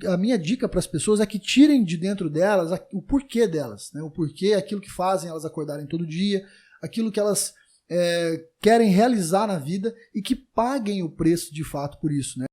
a minha dica para as pessoas é que tirem de dentro delas o porquê delas, né? O porquê, aquilo que fazem elas acordarem todo dia, aquilo que elas querem realizar na vida e que paguem o preço de fato por isso, né?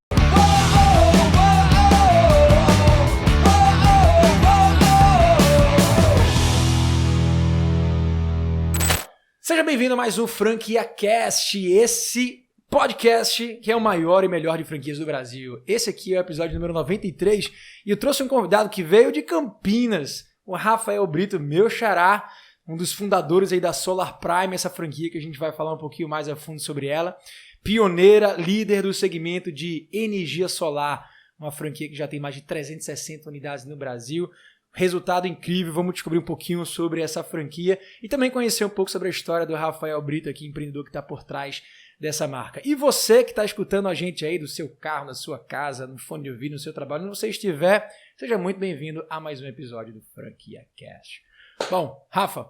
Seja bem-vindo a mais um Franquia Cast, esse podcast que é o maior e melhor de franquias do Brasil. Esse aqui é o episódio número 93 e eu trouxe um convidado que veio de Campinas, o Rafael Brito, meu xará, um dos fundadores aí da Solar Prime, essa franquia que a gente vai falar um pouquinho mais a fundo sobre ela. Pioneira, líder do segmento de energia solar, uma franquia que já tem mais de 360 unidades no Brasil. Resultado incrível, vamos descobrir um pouquinho sobre essa franquia e também conhecer um pouco sobre a história do Rafael Brito, aqui, empreendedor que está por trás dessa marca. E você que está escutando a gente aí do seu carro, na sua casa, no fone de ouvido, no seu trabalho, onde você estiver, seja muito bem-vindo a mais um episódio do Franquia Cast. Bom, Rafa,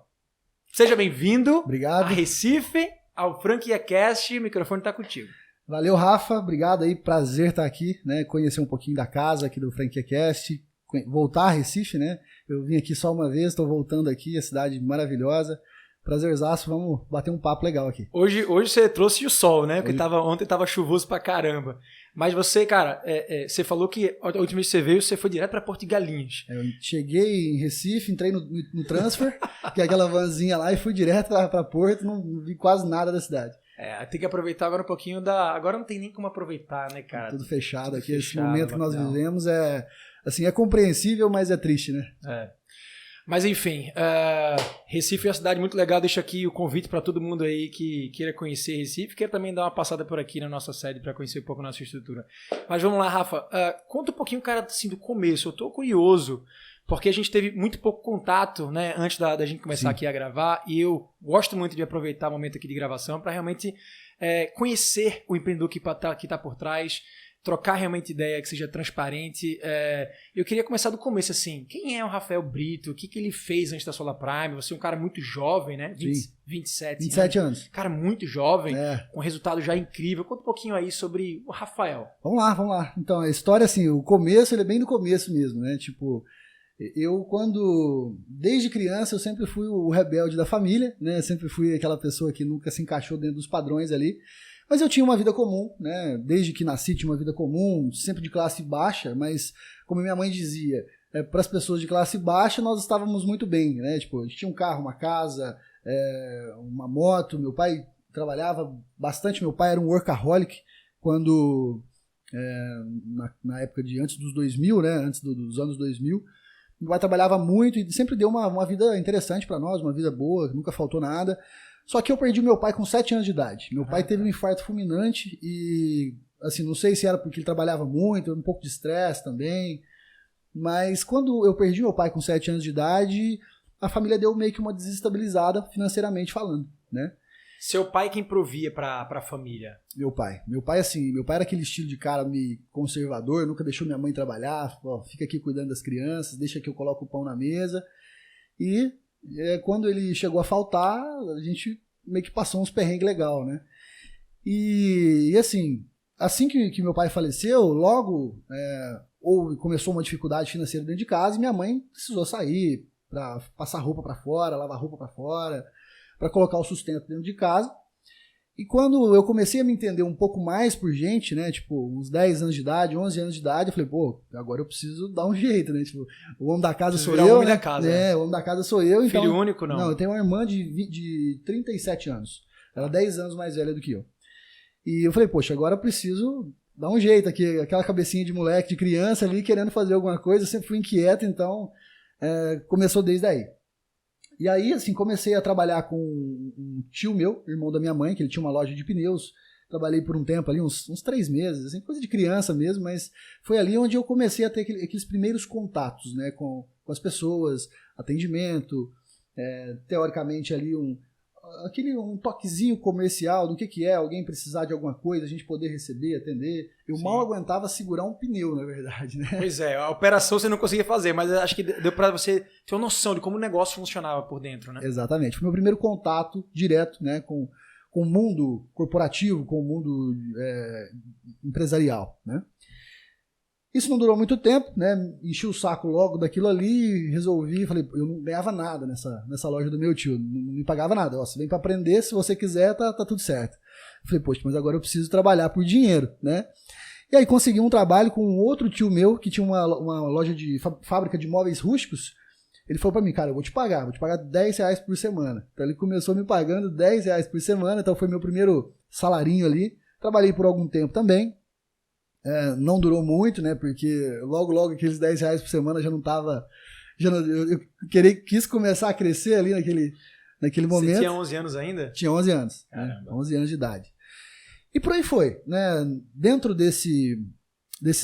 seja bem-vindo. Obrigado. A Recife, ao Franquia Cast, o microfone está contigo. Valeu, Rafa, obrigado aí, prazer estar aqui, né? Conhecer um pouquinho da casa aqui do Franquia Cast, voltar a Recife, né? Eu vim aqui só uma vez, estou voltando aqui, a cidade maravilhosa. Prazerzaço, vamos bater um papo legal aqui. Hoje você trouxe o sol, né? Porque ontem tava chuvoso pra caramba. Mas você, cara, você falou que a última vez que você veio, você foi direto pra Porto de Galinhas. Eu cheguei em Recife, entrei no transfer, que é aquela vanzinha lá, e fui direto pra Porto, não vi quase nada da cidade. Tem que aproveitar agora um pouquinho da... Agora não tem nem como aproveitar, né, cara? Tudo fechado Tudo aqui, fechado, esse momento que nós vivemos é compreensível, mas é triste, né? Mas enfim, Recife é uma cidade muito legal, deixo aqui o convite para todo mundo aí que queira conhecer Recife, queira também dar uma passada por aqui na nossa sede para conhecer um pouco a nossa estrutura. Mas vamos lá, Rafa, conta um pouquinho, cara, assim, do começo, eu tô curioso, porque a gente teve muito pouco contato, né, antes da gente começar aqui a gravar, e eu gosto muito de aproveitar o momento aqui de gravação para realmente conhecer o empreendedor que tá por trás, trocar realmente ideia que seja transparente. Eu queria começar do começo, assim. Quem é o Rafael Brito? O que ele fez antes da Solar Prime? Você é um cara muito jovem, né? 27 anos. Cara muito jovem, com resultado já incrível. Conta um pouquinho aí sobre o Rafael. Vamos lá. Então, a história, assim, o começo, ele é bem do começo mesmo, né? Tipo, desde criança, eu sempre fui o rebelde da família, né? Eu sempre fui aquela pessoa que nunca se encaixou dentro dos padrões ali. Mas eu tinha uma vida comum, né? Desde que nasci tinha uma vida comum, sempre de classe baixa, mas como minha mãe dizia, para as pessoas de classe baixa nós estávamos muito bem, né? Tipo, a gente tinha um carro, uma casa, uma moto, meu pai trabalhava bastante, meu pai era um workaholic quando, na época de antes dos 2000, né? Antes dos anos 2000, meu pai trabalhava muito e sempre deu uma vida interessante para nós, uma vida boa, nunca faltou nada. Só que eu perdi meu pai com 7 anos de idade. Meu pai teve um infarto fulminante e, assim, não sei se era porque ele trabalhava muito, um pouco de estresse também, mas quando eu perdi meu pai com 7 anos de idade, a família deu meio que uma desestabilizada financeiramente falando, né? Seu pai quem provia para a família? Meu pai, assim, meu pai era aquele estilo de cara meio conservador, nunca deixou minha mãe trabalhar, fica aqui cuidando das crianças, deixa que eu coloco o pão na mesa. E quando ele chegou a faltar, a gente meio que passou uns perrengues legal, né? E assim que meu pai faleceu, logo começou uma dificuldade financeira dentro de casa e minha mãe precisou sair para passar roupa para fora, lavar roupa para fora, para colocar o sustento dentro de casa. E quando eu comecei a me entender um pouco mais por gente, né, tipo, uns 10 anos de idade, 11 anos de idade, eu falei, pô, agora eu preciso dar um jeito, né, tipo, o homem da casa sou eu, né? O homem da casa sou eu. Então, filho único, não? Não, eu tenho uma irmã de 37 anos, ela é 10 anos mais velha do que eu. E eu falei, poxa, agora eu preciso dar um jeito aqui, aquela cabecinha de moleque, de criança ali, querendo fazer alguma coisa, eu sempre fui inquieto, então começou desde aí. E aí, assim, comecei a trabalhar com um tio meu, irmão da minha mãe, que ele tinha uma loja de pneus. Trabalhei por um tempo ali, uns 3 meses, assim, coisa de criança mesmo, mas foi ali onde eu comecei a ter aqueles primeiros contatos, né, com as pessoas, atendimento, teoricamente ali um toquezinho comercial do que é alguém precisar de alguma coisa, a gente poder receber, atender. Eu mal aguentava segurar um pneu, na verdade, né? Pois é, a operação você não conseguia fazer, mas acho que deu para você ter uma noção de como o negócio funcionava por dentro, né? Exatamente. Foi meu primeiro contato direto, né, com o mundo corporativo, com o mundo empresarial, né? Isso não durou muito tempo, né? Enchi o saco logo daquilo ali, resolvi, falei, eu não ganhava nada nessa loja do meu tio, não me pagava nada. Ó, você vem para aprender, se você quiser, tá tudo certo. Falei, poxa, mas agora eu preciso trabalhar por dinheiro, né? E aí consegui um trabalho com um outro tio meu, que tinha uma loja de fábrica de móveis rústicos. Ele falou pra mim, cara, eu vou te pagar R$10 por semana. Então ele começou me pagando R$10 por semana, então foi meu primeiro salarinho ali. Trabalhei por algum tempo também. Não durou muito, né? Porque logo aqueles R$10 por semana já não tava. Eu quis começar a crescer ali naquele momento. Você tinha 11 anos ainda? Tinha 11 anos. Né? 11 anos de idade. E por aí foi, né? Dentro desse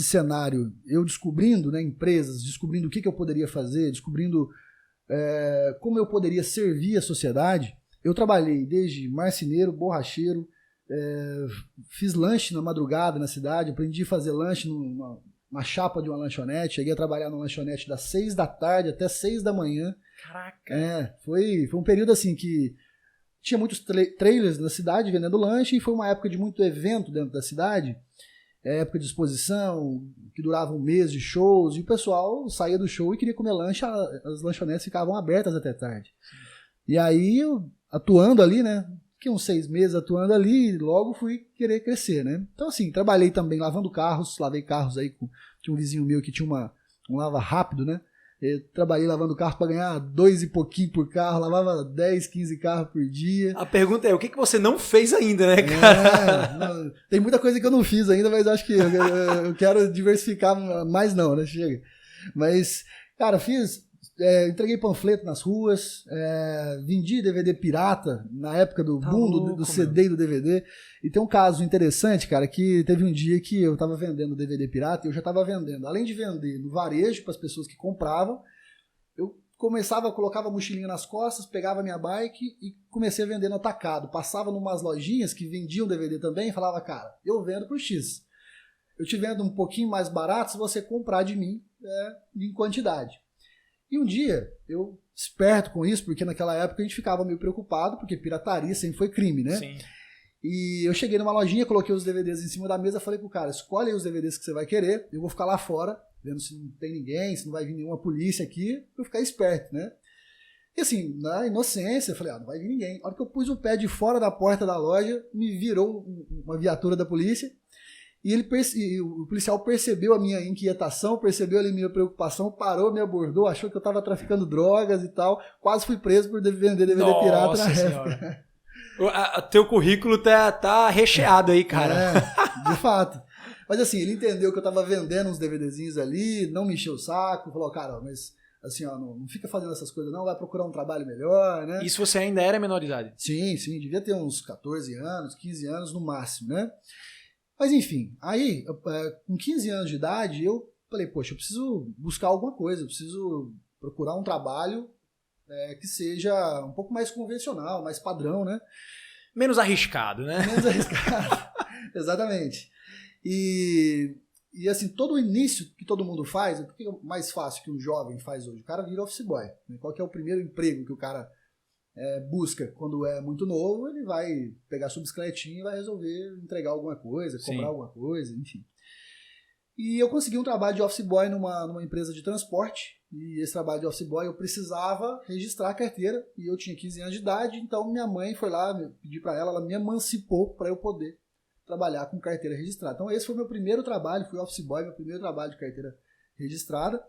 cenário, eu descobrindo, né, empresas, descobrindo o que eu poderia fazer, descobrindo como eu poderia servir a sociedade, eu trabalhei desde marceneiro, borracheiro, fiz lanche na madrugada na cidade, aprendi a fazer lanche na chapa de uma lanchonete, cheguei a trabalhar numa lanchonete das 6 da tarde até 6 da manhã. Caraca! Foi um período assim que tinha muitos trailers na cidade vendendo lanche e foi uma época de muito evento dentro da cidade, época de exposição, que durava um mês de shows, e o pessoal saía do show e queria comer lanche, as lanchonetes ficavam abertas até tarde. E aí, eu, atuando ali, né, fiquei uns 6 meses atuando ali, e logo fui querer crescer, né. Então, assim, trabalhei também lavando carros, lavei carros aí, tinha um vizinho meu que tinha um lava rápido, né. Eu trabalhei lavando carro para ganhar 2 e pouquinho por carro, lavava 10, 15 carros por dia. A pergunta é, o que você não fez ainda, né, cara? Tem muita coisa que eu não fiz ainda, mas acho que eu quero diversificar mais não, né? Chega. Mas, cara, entreguei panfleto nas ruas, vendi DVD pirata na época do boom do CD e do DVD. E tem um caso interessante, cara, que teve um dia que eu tava vendendo DVD pirata e eu já tava vendendo. Além de vender no varejo para as pessoas que compravam, eu colocava a mochilinha nas costas, pegava minha bike e comecei a vender no atacado. Passava numas lojinhas que vendiam DVD também e falava, cara, eu vendo por X. Eu te vendo um pouquinho mais barato se você comprar de mim em quantidade. E um dia, eu esperto com isso, porque naquela época a gente ficava meio preocupado, porque pirataria sempre foi crime, né? Sim. E eu cheguei numa lojinha, coloquei os DVDs em cima da mesa, falei pro cara, escolhe aí os DVDs que você vai querer, eu vou ficar lá fora, vendo se não tem ninguém, se não vai vir nenhuma polícia aqui, pra eu ficar esperto, né? E assim, na inocência, eu falei, não vai vir ninguém. A hora que eu pus o pé de fora da porta da loja, me virou uma viatura da polícia, e o policial percebeu a minha inquietação, percebeu ali a minha preocupação, parou, me abordou, achou que eu tava traficando drogas e tal, quase fui preso por vender DVD pirata na época. Teu currículo tá recheado aí, cara. De fato. Mas assim, ele entendeu que eu tava vendendo uns DVDzinhos ali, não me encheu o saco, falou, cara, mas assim, ó, não fica fazendo essas coisas não, vai procurar um trabalho melhor, né? Isso você ainda era menor de idade? Sim, devia ter uns 14 anos, 15 anos no máximo, né? Mas enfim, aí, com 15 anos de idade, eu falei, poxa, eu preciso buscar alguma coisa, eu preciso procurar um trabalho que seja um pouco mais convencional, mais padrão, né? Menos arriscado, né? Menos arriscado, exatamente. E assim, todo o início que todo mundo faz, o que é mais fácil que um jovem faz hoje? O cara vira office boy. Né? Qual que é o primeiro emprego que o cara busca quando é muito novo? Ele vai pegar sua bicicletinha e vai resolver entregar alguma coisa, comprar alguma coisa, enfim. E eu consegui um trabalho de office boy numa empresa de transporte, e esse trabalho de office boy eu precisava registrar a carteira, e eu tinha 15 anos de idade, então minha mãe foi lá, pedi para ela me emancipou para eu poder trabalhar com carteira registrada. Então esse foi meu primeiro trabalho, fui office boy, meu primeiro trabalho de carteira registrada.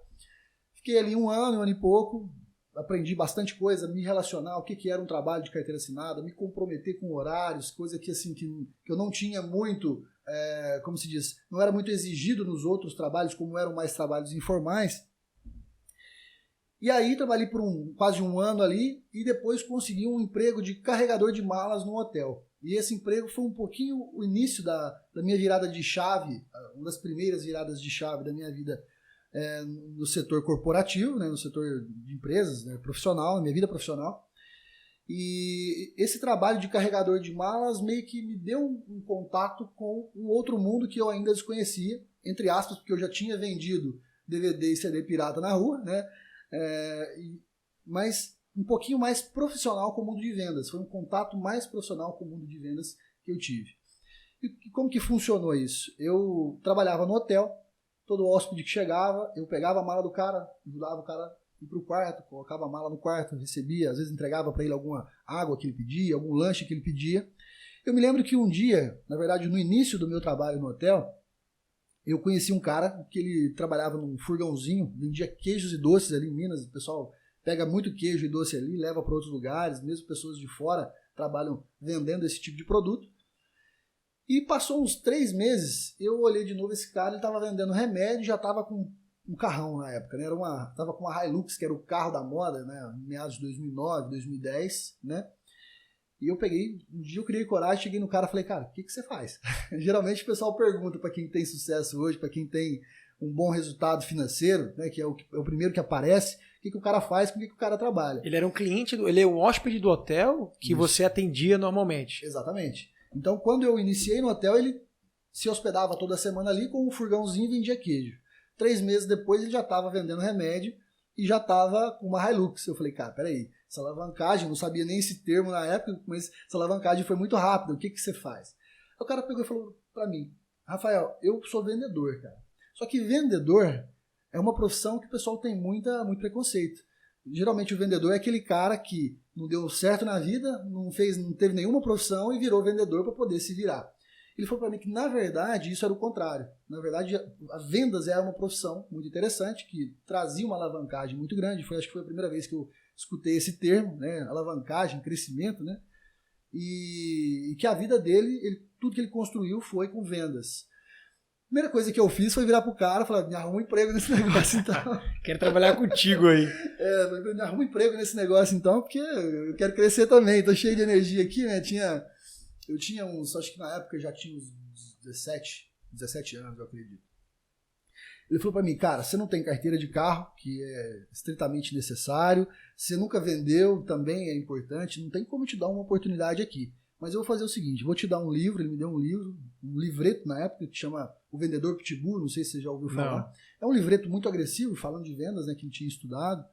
Fiquei ali um ano e pouco, aprendi bastante coisa, me relacionar, o que era um trabalho de carteira assinada, me comprometer com horários, coisa que, assim, que eu não tinha muito, como se diz, não era muito exigido nos outros trabalhos, como eram mais trabalhos informais. E aí trabalhei por quase um ano ali e depois consegui um emprego de carregador de malas num hotel. E esse emprego foi um pouquinho o início da minha virada de chave, uma das primeiras viradas de chave da minha vida no setor corporativo, né, no setor de empresas, né, profissional, na minha vida profissional. E esse trabalho de carregador de malas meio que me deu um contato com um outro mundo que eu ainda desconhecia, entre aspas, porque eu já tinha vendido DVD e CD pirata na rua, né, mas um pouquinho mais profissional com o mundo de vendas. Foi um contato mais profissional com o mundo de vendas que eu tive. E como que funcionou isso? Eu trabalhava no hotel, todo hóspede que chegava, eu pegava a mala do cara, ajudava o cara a ir pro quarto, colocava a mala no quarto, recebia, às vezes entregava para ele alguma água que ele pedia, algum lanche que ele pedia. Eu me lembro que um dia, na verdade no início do meu trabalho no hotel, eu conheci um cara que ele trabalhava num furgãozinho, vendia queijos e doces ali em Minas, o pessoal pega muito queijo e doce ali, leva para outros lugares, mesmo pessoas de fora trabalham vendendo esse tipo de produto. E passou uns 3 meses, eu olhei de novo esse cara, ele estava vendendo remédio, já estava com um carrão na época, né? Tava com uma Hilux, que era o carro da moda, né? Meados de 2009, 2010, né? E eu peguei, um dia eu criei coragem, cheguei no cara e falei, cara, o que você faz? Geralmente o pessoal pergunta para quem tem sucesso hoje, para quem tem um bom resultado financeiro, né? Que é o primeiro que aparece, o que o cara faz, com o que o cara trabalha. Ele era um cliente, ele é um hóspede do hotel que você atendia normalmente. Exatamente. Então, quando eu iniciei no hotel, ele se hospedava toda semana ali com um furgãozinho e vendia queijo. 3 meses depois, ele já estava vendendo remédio e já estava com uma Hilux. Eu falei, cara, peraí, essa alavancagem, não sabia nem esse termo na época, mas essa alavancagem foi muito rápida, o que você faz? Aí o cara pegou e falou para mim, Rafael, eu sou vendedor, cara. Só que vendedor é uma profissão que o pessoal tem muito preconceito. Geralmente o vendedor é aquele cara que não deu certo na vida, não teve nenhuma profissão e virou vendedor para poder se virar. Ele falou para mim que, na verdade, isso era o contrário. Na verdade, a vendas era uma profissão muito interessante, que trazia uma alavancagem muito grande. Acho que foi a primeira vez que eu escutei esse termo, né? Alavancagem, crescimento, né? E que a vida dele, tudo que ele construiu foi com vendas. A primeira coisa que eu fiz foi virar pro cara e falar, me arruma um emprego nesse negócio, então. Quero trabalhar contigo aí. Me arruma um emprego nesse negócio, então, porque eu quero crescer também. Tô cheio de energia aqui, né? Eu tinha acho que na época eu já tinha uns 17 anos, eu acredito. Ele falou pra mim, cara, você não tem carteira de carro, que é estritamente necessário, você nunca vendeu, também é importante, não tem como te dar uma oportunidade aqui. Mas eu vou fazer o seguinte, vou te dar um livro, ele me deu um livro, um livreto na época, que chama O Vendedor Pitbull, não sei se você já ouviu falar. Não. É um livreto muito agressivo, falando de vendas, né, que ele tinha estudado.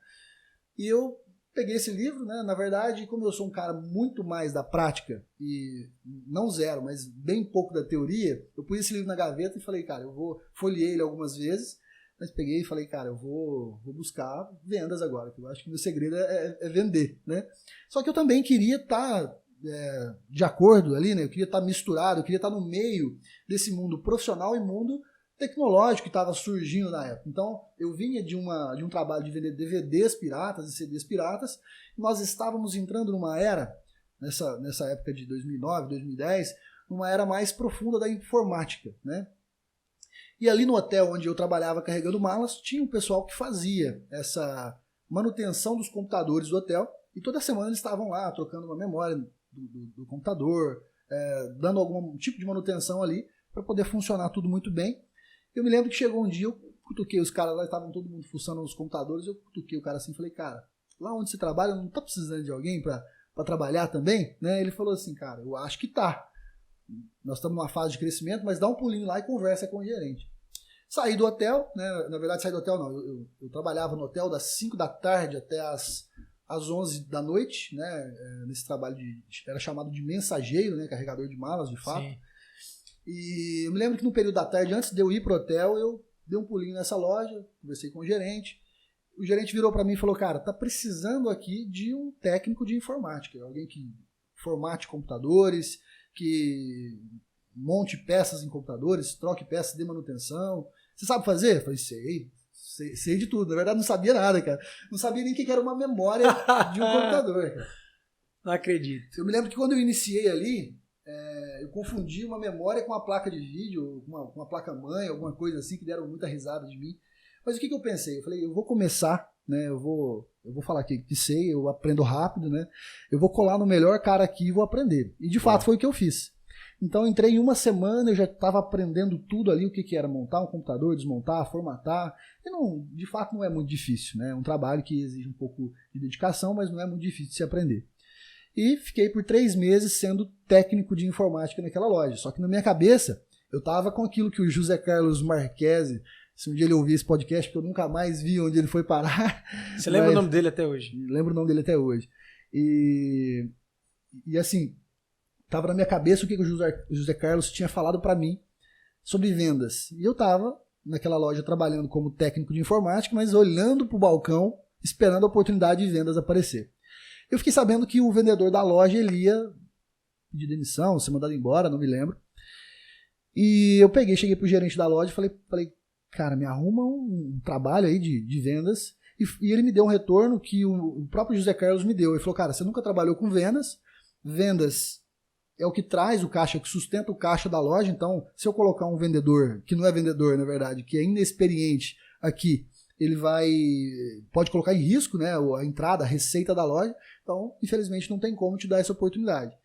E eu peguei esse livro, né, na verdade, como eu sou um cara muito mais da prática, e não zero, mas bem pouco da teoria, eu pus esse livro na gaveta e falei, cara, folheei ele algumas vezes, mas peguei e falei, cara, eu vou buscar vendas agora, que eu acho que o meu segredo é vender, né? Só que eu também queria estar de acordo ali, né? Eu queria estar misturado, eu queria estar no meio desse mundo profissional e mundo tecnológico que estava surgindo na época. Então, eu vinha de um trabalho de vender DVDs piratas e CDs piratas, e nós estávamos entrando numa era, nessa época de 2009, 2010, numa era mais profunda da informática, né? E ali no hotel onde eu trabalhava carregando malas, tinha um pessoal que fazia essa manutenção dos computadores do hotel, e toda semana eles estavam lá trocando uma memória do computador, dando algum tipo de manutenção ali para poder funcionar tudo muito bem. Eu me lembro que chegou um dia, eu cutuquei os caras lá, estavam todo mundo fuçando nos computadores, eu cutuquei o cara assim e falei, cara, lá onde você trabalha não tá precisando de alguém para trabalhar também? Né? Ele falou assim, cara, eu acho que tá. Nós estamos numa fase de crescimento, mas dá um pulinho lá e conversa com o gerente. Saí do hotel, né? Na verdade saí do hotel não, eu trabalhava no hotel das 5 da tarde até às 11 da noite, né? Nesse trabalho era chamado de mensageiro, né? Carregador de malas, de fato. Sim. E eu me lembro que no período da tarde, antes de eu ir pro hotel, eu dei um pulinho nessa loja, conversei com o gerente. O gerente virou para mim e falou, cara, tá precisando aqui de um técnico de informática, alguém que formate computadores, que monte peças em computadores, troque peças de manutenção. Você sabe fazer? Eu falei, sei de tudo. Na verdade, não sabia nada, cara. Não sabia nem o que era uma memória de um computador, cara. Não acredito. Eu me lembro que quando eu iniciei ali, eu confundi uma memória com uma placa de vídeo, com uma placa-mãe, alguma coisa assim, que deram muita risada de mim. Mas o que eu pensei? Eu falei, eu vou começar, né? Eu vou falar aqui que sei, eu aprendo rápido, né? Eu vou colar no melhor cara aqui e vou aprender. E de fato foi o que eu fiz. Então entrei em uma semana, eu já estava aprendendo tudo ali, o que era montar um computador, desmontar, formatar. E de fato não é muito difícil, né? É um trabalho que exige um pouco de dedicação, mas não é muito difícil de se aprender. E fiquei por 3 meses sendo técnico de informática naquela loja. Só que na minha cabeça, eu estava com aquilo que o José Carlos Marchese, se um dia ele ouvir esse podcast, porque eu nunca mais vi onde ele foi parar. Você lembra o nome dele até hoje? Lembro o nome dele até hoje. E assim, estava na minha cabeça o que o José Carlos tinha falado para mim sobre vendas. E eu estava naquela loja trabalhando como técnico de informática, mas olhando para o balcão, esperando a oportunidade de vendas aparecer. Eu fiquei sabendo que o vendedor da loja ele ia pedir demissão, ser mandado embora, não me lembro. E eu cheguei pro gerente da loja e falei, cara, me arruma um trabalho aí de vendas. E ele me deu um retorno que o próprio José Carlos me deu. Ele falou, cara, você nunca trabalhou com vendas. Vendas é o que traz o caixa, que sustenta o caixa da loja. Então, se eu colocar um vendedor, que não é vendedor, na verdade, que é inexperiente aqui, ele pode colocar em risco, né, a entrada, a receita da loja. Então, infelizmente, não tem como te dar essa oportunidade.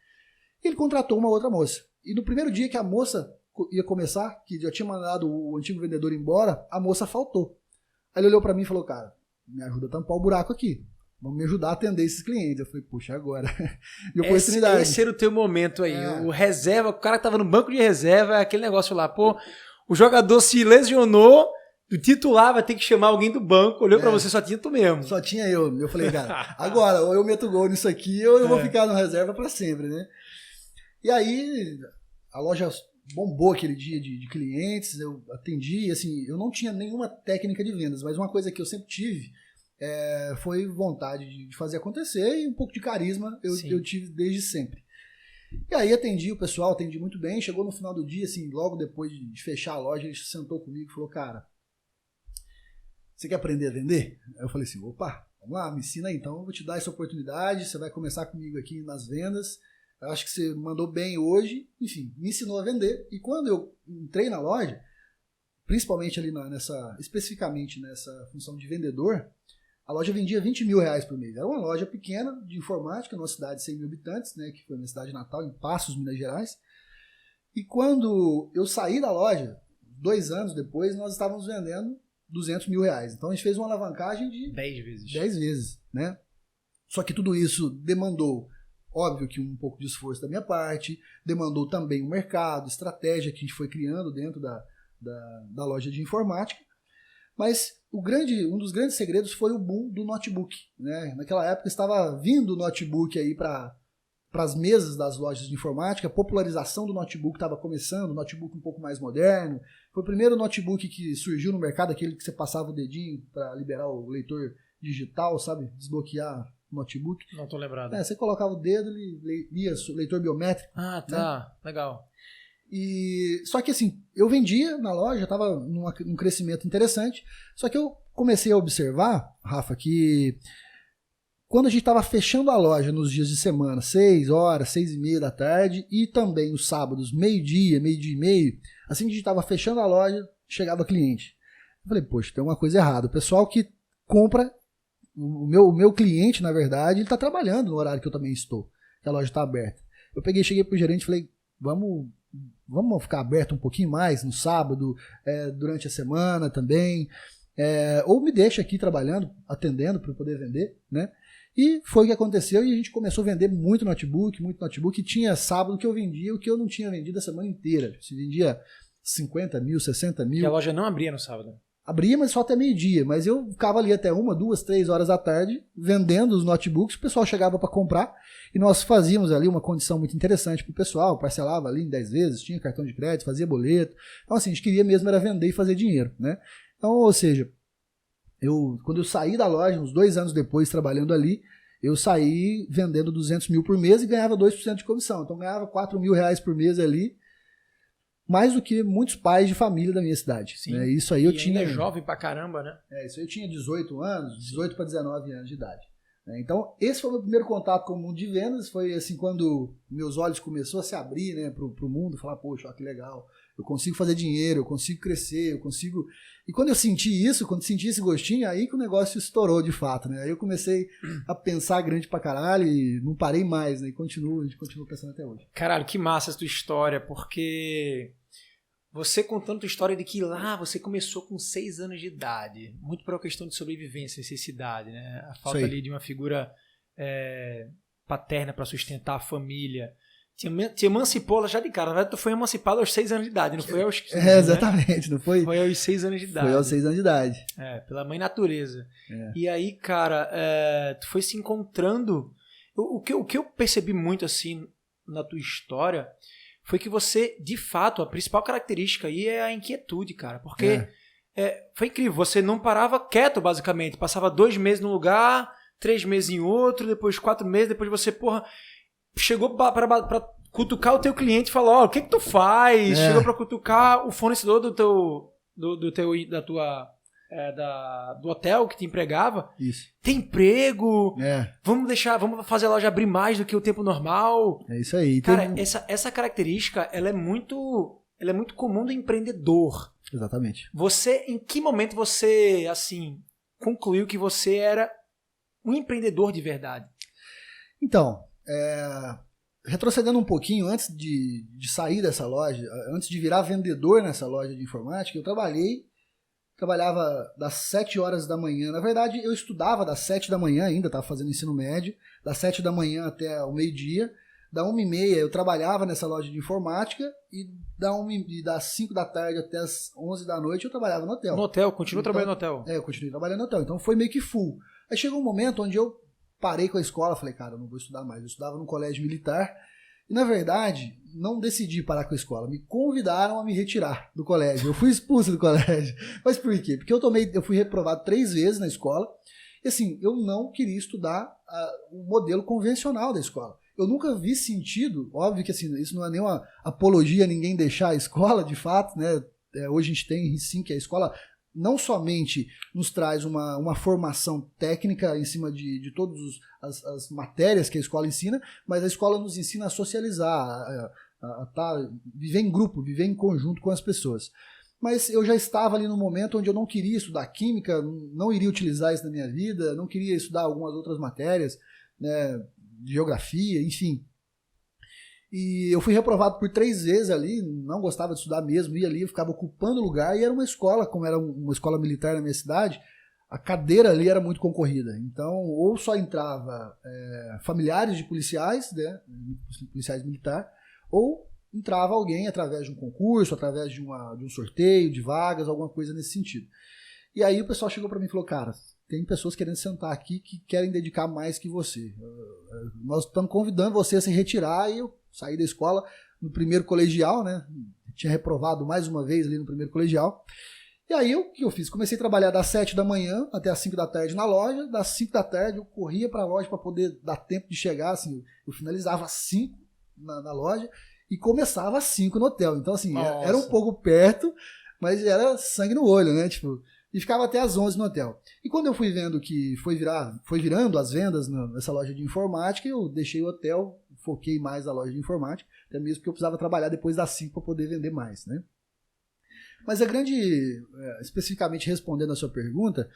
Ele contratou uma outra moça. E no primeiro dia que a moça ia começar, que já tinha mandado o antigo vendedor embora, a moça faltou. Aí ele olhou para mim e falou, cara, me ajuda a tampar o buraco aqui. Vamos me ajudar a atender esses clientes. Eu falei, puxa, agora. E oportunidade. Esse era o teu momento aí. O reserva, o cara que tava no banco de reserva, aquele negócio lá, pô, o jogador se lesionou, o titular vai ter que chamar alguém do banco, olhou pra você, só tinha tu mesmo. Só tinha eu. Eu falei, cara, agora, ou eu meto gol nisso aqui, ou eu vou ficar no reserva pra sempre, né? E aí, a loja bombou aquele dia de clientes, eu atendi, assim, eu não tinha nenhuma técnica de vendas, mas uma coisa que eu sempre tive foi vontade de fazer acontecer e um pouco de carisma eu tive desde sempre. E aí atendi o pessoal, atendi muito bem, chegou no final do dia, assim, logo depois de fechar a loja, ele sentou comigo e falou, cara, você quer aprender a vender? Aí eu falei assim, opa, vamos lá, me ensina aí, então eu vou te dar essa oportunidade, você vai começar comigo aqui nas vendas, eu acho que você mandou bem hoje, enfim, me ensinou a vender. E quando eu entrei na loja, principalmente ali especificamente nessa função de vendedor, a loja vendia 20 mil reais por mês. Era uma loja pequena de informática, numa cidade de 100 mil habitantes, né, que foi minha cidade natal, em Passos, Minas Gerais. E quando eu saí da loja, 2 anos depois, nós estávamos vendendo 200 mil reais. Então a gente fez uma alavancagem de 10 vezes. 10 vezes, né? Só que tudo isso demandou, óbvio que um pouco de esforço da minha parte, demandou também o mercado, estratégia que a gente foi criando dentro da loja de informática, mas um dos grandes segredos foi o boom do notebook, né? Naquela época estava vindo o notebook aí para as mesas das lojas de informática, a popularização do notebook estava começando, o notebook um pouco mais moderno, foi o primeiro notebook que surgiu no mercado, aquele que você passava o dedinho para liberar o leitor digital, sabe? Desbloquear notebook. Não tô lembrado. Você colocava o dedo, ele lia o leitor biométrico. Ah, tá. Né? Legal. Só que assim, eu vendia na loja, estava num crescimento interessante, só que eu comecei a observar, Rafa, que quando a gente estava fechando a loja nos dias de semana, 6 horas, 6:30 da tarde, e também os sábados, meio-dia e meio, assim que a gente estava fechando a loja, chegava cliente. Eu falei, poxa, tem uma coisa errada. O pessoal que compra, o meu cliente, na verdade, ele está trabalhando no horário que eu também estou, que a loja está aberta. Eu cheguei pro gerente e falei, vamos ficar aberto um pouquinho mais no sábado, durante a semana também, ou me deixa aqui trabalhando, atendendo para eu poder vender, né? E foi o que aconteceu e a gente começou a vender muito notebook, e tinha sábado que eu vendia o que eu não tinha vendido a semana inteira. Se vendia 50 mil, 60 mil. E a loja não abria no sábado? Abria, mas só até meio-dia. Mas eu ficava ali até 1, 2, 3 horas da tarde vendendo os notebooks. O pessoal chegava para comprar e nós fazíamos ali uma condição muito interessante para o pessoal. Parcelava ali em 10 vezes, tinha cartão de crédito, fazia boleto. Então assim, a gente queria mesmo era vender e fazer dinheiro, né? Então, ou seja, quando eu saí da loja, uns 2 anos depois trabalhando ali, eu saí vendendo 200 mil por mês e ganhava 2% de comissão. Então ganhava 4 mil reais por mês ali, mais do que muitos pais de família da minha cidade. Sim. Né? Isso aí eu tinha. Ainda é jovem pra caramba, né? Isso aí eu tinha 18 anos, 18 para 19 anos de idade. Então, esse foi o meu primeiro contato com o mundo de vendas. Foi assim, quando meus olhos começaram a se abrir, né, pro mundo, falar, poxa, ó, que legal, eu consigo fazer dinheiro, eu consigo crescer, eu consigo... E quando eu senti isso, quando senti esse gostinho, aí que o negócio estourou de fato, né? Aí eu comecei a pensar grande pra caralho e não parei mais, né? E a gente continua pensando até hoje. Caralho, que massa essa tua história, porque você contando tua história de que lá você começou com 6 anos de idade, muito por uma questão de sobrevivência, necessidade, né? A falta ali de uma figura paterna para sustentar a família. Te emancipou já de cara. Na verdade, tu foi emancipado aos 6 anos de idade, não foi aos 15, exatamente, né? Não foi? Foi aos 6 anos de idade. Foi aos 6 anos de idade. Pela mãe natureza. E aí, cara, tu foi se encontrando. O que eu percebi muito, assim, na tua história foi que você, de fato, a principal característica aí é a inquietude, cara. Porque foi incrível. Você não parava quieto, basicamente. Passava 2 meses num lugar, 3 meses em outro, depois 4 meses, depois você, chegou para cutucar o teu cliente e falar, o que tu faz? Chegou para cutucar o fornecedor do hotel que te empregava. Isso. Tem emprego, vamos fazer a loja abrir mais do que o tempo normal. É isso aí. Cara, essa característica, ela é muito comum do empreendedor. Exatamente. Em que momento você, assim, concluiu que você era um empreendedor de verdade? Então, retrocedendo um pouquinho, antes de sair dessa loja, antes de virar vendedor nessa loja de informática, eu trabalhava das 7 horas da manhã. Na verdade, eu estudava das 7 da manhã ainda, estava fazendo ensino médio, das 7 da manhã até o meio-dia. Da 1h30 eu trabalhava nessa loja de informática e das 5 da tarde até as 11 da noite eu trabalhava no hotel. No hotel, trabalhando no hotel. Eu continuei trabalhando no hotel, então foi meio que full. Aí chegou um momento onde eu parei com a escola, falei, cara, eu não vou estudar mais. Eu estudava num colégio militar e, na verdade, não decidi parar com a escola. Me convidaram a me retirar do colégio. Eu fui expulso do colégio. Mas por quê? Porque eu fui reprovado 3 vezes na escola e, assim, eu não queria estudar o modelo convencional da escola. Eu nunca vi sentido, óbvio que assim, isso não é nenhuma apologia a ninguém deixar a escola, de fato, né? Hoje a gente tem sim que a escola não somente nos traz uma formação técnica em cima de todas as matérias que a escola ensina, mas a escola nos ensina a socializar, viver em grupo, viver em conjunto com as pessoas. Mas eu já estava ali no momento onde eu não queria estudar química, não iria utilizar isso na minha vida, não queria estudar algumas outras matérias, né? Geografia, enfim. E eu fui reprovado por 3 vezes ali, não gostava de estudar mesmo, ia ali, eu ficava ocupando lugar, e era uma escola, como era uma escola militar na minha cidade, a cadeira ali era muito concorrida. Então, ou só entrava familiares de policiais, né, policiais militares, ou entrava alguém através de um concurso, através de um sorteio, de vagas, alguma coisa nesse sentido. E aí o pessoal chegou para mim e falou, cara, tem pessoas querendo sentar aqui que querem dedicar mais que você. Nós estamos convidando você a se retirar. E eu saí da escola no primeiro colegial, né? Tinha reprovado mais uma vez ali no primeiro colegial. E aí o que eu fiz? Comecei a trabalhar das 7 da manhã até as 5 da tarde na loja. Das 5 da tarde eu corria para a loja para poder dar tempo de chegar. Assim, eu finalizava às 5 na loja e começava às 5 no hotel. Então, assim, era um pouco perto, mas era sangue no olho, né? Tipo, e ficava até às 11 no hotel. E quando eu fui vendo que foi virando as vendas nessa loja de informática, eu deixei o hotel, foquei mais na loja de informática, até mesmo porque eu precisava trabalhar depois das 5 para poder vender mais, né? Mas especificamente respondendo a sua pergunta,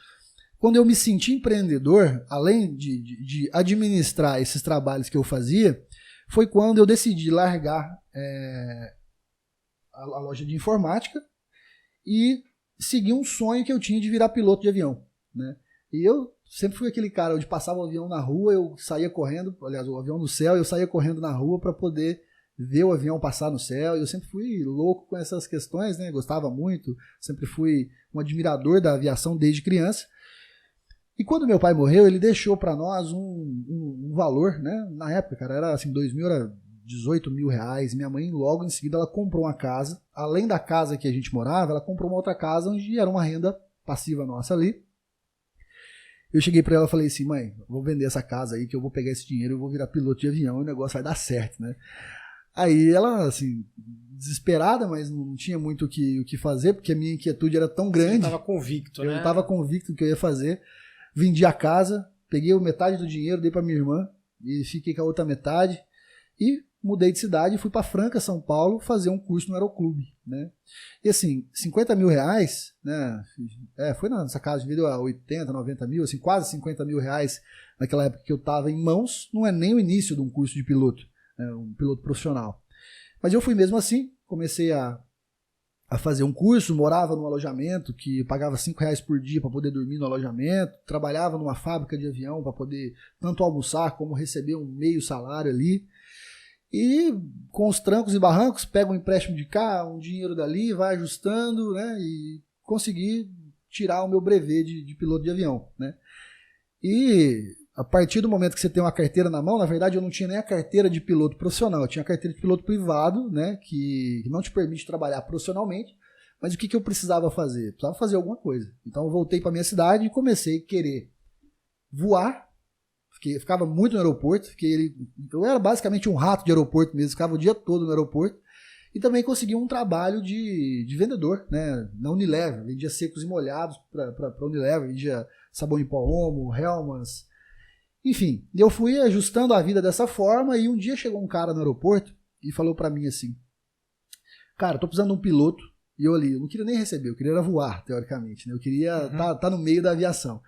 quando eu me senti empreendedor, além de administrar esses trabalhos que eu fazia, foi quando eu decidi largar a loja de informática e seguir um sonho que eu tinha de virar piloto de avião, né? E eu sempre fui aquele cara onde passava o avião na rua, eu saía correndo, aliás, o avião no céu, eu saía correndo na rua para poder ver o avião passar no céu. Eu sempre fui louco com essas questões, né? Gostava muito, sempre fui um admirador da aviação desde criança. E quando meu pai morreu, ele deixou para nós um valor, né? Na época, cara, era assim, 2000 era 18 mil reais. Minha mãe, logo em seguida, ela comprou uma casa. Além da casa que a gente morava, ela comprou uma outra casa onde era uma renda passiva nossa ali. Eu cheguei para ela e falei assim, mãe, vou vender essa casa aí que eu vou pegar esse dinheiro, eu vou virar piloto de avião e o negócio vai dar certo, né? Aí ela, assim, desesperada, mas não tinha muito o que fazer, porque a minha inquietude era tão grande. Você estava convicto, né? Eu estava convicto do que eu ia fazer. Vendi a casa, peguei metade do dinheiro, dei para minha irmã e fiquei com a outra metade. E mudei de cidade e fui para Franca, São Paulo, fazer um curso no Aeroclube, né? E assim, 50 mil reais, né? Foi nessa casa de vida a 80, 90 mil, assim, quase 50 mil reais naquela época que eu estava em mãos, não é nem o início de um curso de piloto, né? Um piloto profissional. Mas eu fui mesmo assim, comecei a fazer um curso, morava num alojamento que pagava 5 reais por dia para poder dormir no alojamento, trabalhava numa fábrica de avião para poder tanto almoçar como receber um meio salário ali. E com os trancos e barrancos, pega um empréstimo de cá, um dinheiro dali, vai ajustando, né? E consegui tirar o meu brevet de piloto de avião, né? E a partir do momento que você tem uma carteira na mão, na verdade eu não tinha nem a carteira de piloto profissional, eu tinha a carteira de piloto privado, né? Que não te permite trabalhar profissionalmente, Mas o que eu precisava fazer? Precisava fazer alguma coisa. Então eu voltei para minha cidade e comecei a querer voar. Ficava muito no aeroporto. Eu era basicamente um rato de aeroporto mesmo, ficava o dia todo no aeroporto. E também consegui um trabalho de vendedor, né, na Unilever. Vendia secos e molhados para a Unilever, vendia sabão em pó Omo, Hellmann's. Enfim, eu fui ajustando a vida dessa forma e um dia chegou um cara no aeroporto e falou para mim assim: cara, tô precisando de um piloto. E eu ali, eu não queria nem receber, eu queria era voar, teoricamente, né? Eu queria tá no meio da aviação.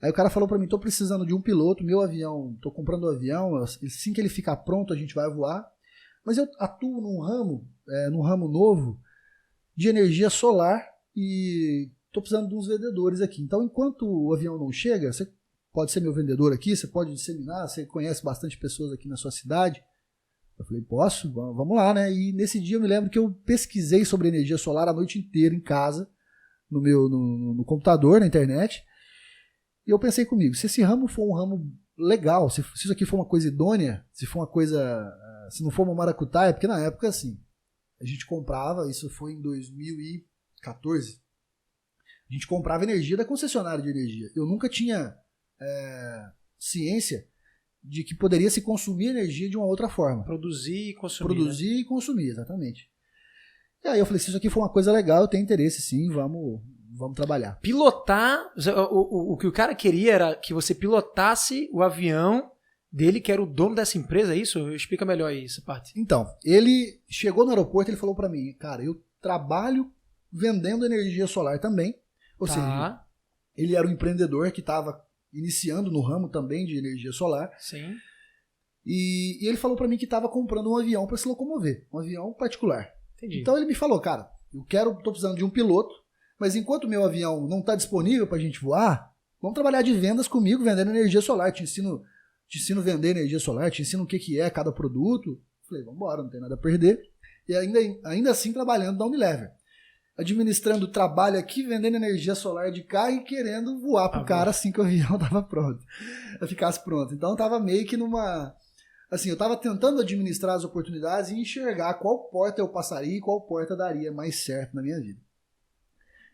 Aí o cara falou para mim: tô precisando de um piloto, meu avião, tô comprando um avião, assim que ele ficar pronto a gente vai voar. Mas eu atuo num ramo novo de energia solar e tô precisando de uns vendedores aqui. Então, enquanto o avião não chega, você pode ser meu vendedor aqui, você pode disseminar, você conhece bastante pessoas aqui na sua cidade. Eu falei, posso? Vamos lá, né? E nesse dia eu me lembro que eu pesquisei sobre energia solar a noite inteira em casa, no computador, na internet. E eu pensei comigo, se esse ramo for um ramo legal, se isso aqui for uma coisa idônea, se for uma coisa, se não for uma maracutaia, porque na época, assim, a gente comprava, isso foi em 2014, a gente comprava energia da concessionária de energia. Eu nunca tinha ciência de que poderia se consumir energia de uma outra forma. Produzir e consumir. Produzir, né? E consumir, exatamente. E aí eu falei, se isso aqui for uma coisa legal, eu tenho interesse sim, vamos trabalhar. Pilotar, o que o cara queria era que você pilotasse o avião dele, que era o dono dessa empresa, é isso? Explica melhor aí essa parte. Então, ele chegou no aeroporto e ele falou para mim, cara, eu trabalho vendendo energia solar também. Ou seja, ele era um empreendedor que estava iniciando no ramo também de energia solar. Sim. E ele falou para mim que estava comprando um avião para se locomover, um avião particular. Entendi. Então ele me falou, cara, tô precisando de um piloto, mas enquanto o meu avião não está disponível para a gente voar, vamos trabalhar de vendas comigo, vendendo energia solar. Te ensino a vender energia solar, te ensino o que é cada produto. Falei, vamos embora, não tem nada a perder. E ainda assim trabalhando na Unilever. Administrando trabalho aqui, vendendo energia solar de cá e querendo voar pro cara assim que o avião tava pronto. Ficasse pronto. Então eu tava meio que numa... Assim, eu tava tentando administrar as oportunidades e enxergar qual porta eu passaria e qual porta daria mais certo na minha vida.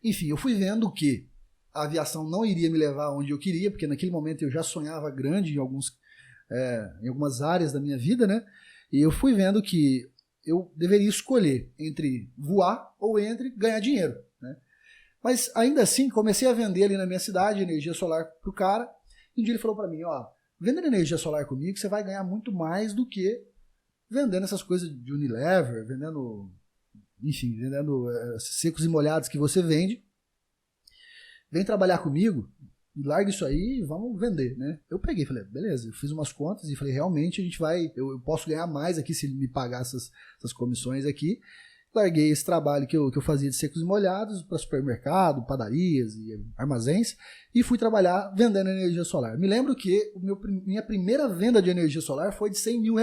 Enfim, eu fui vendo que a aviação não iria me levar onde eu queria, porque naquele momento eu já sonhava grande em algumas áreas da minha vida, né? E eu fui vendo que eu deveria escolher entre voar ou entre ganhar dinheiro, né? Mas ainda assim, comecei a vender ali na minha cidade energia solar pro cara. E um dia ele falou para mim, ó, vendendo energia solar comigo, você vai ganhar muito mais do que vendendo essas coisas de Unilever, vendendo secos e molhados que você vende. Vem trabalhar comigo e larga isso aí e vamos vender, né? Eu peguei, falei, beleza, eu fiz umas contas e falei, realmente eu posso ganhar mais aqui se ele me pagar essas comissões aqui. Larguei esse trabalho que eu fazia de secos e molhados para supermercado, padarias e armazéns e fui trabalhar vendendo energia solar. Me lembro que minha primeira venda de energia solar foi de R$100 mil,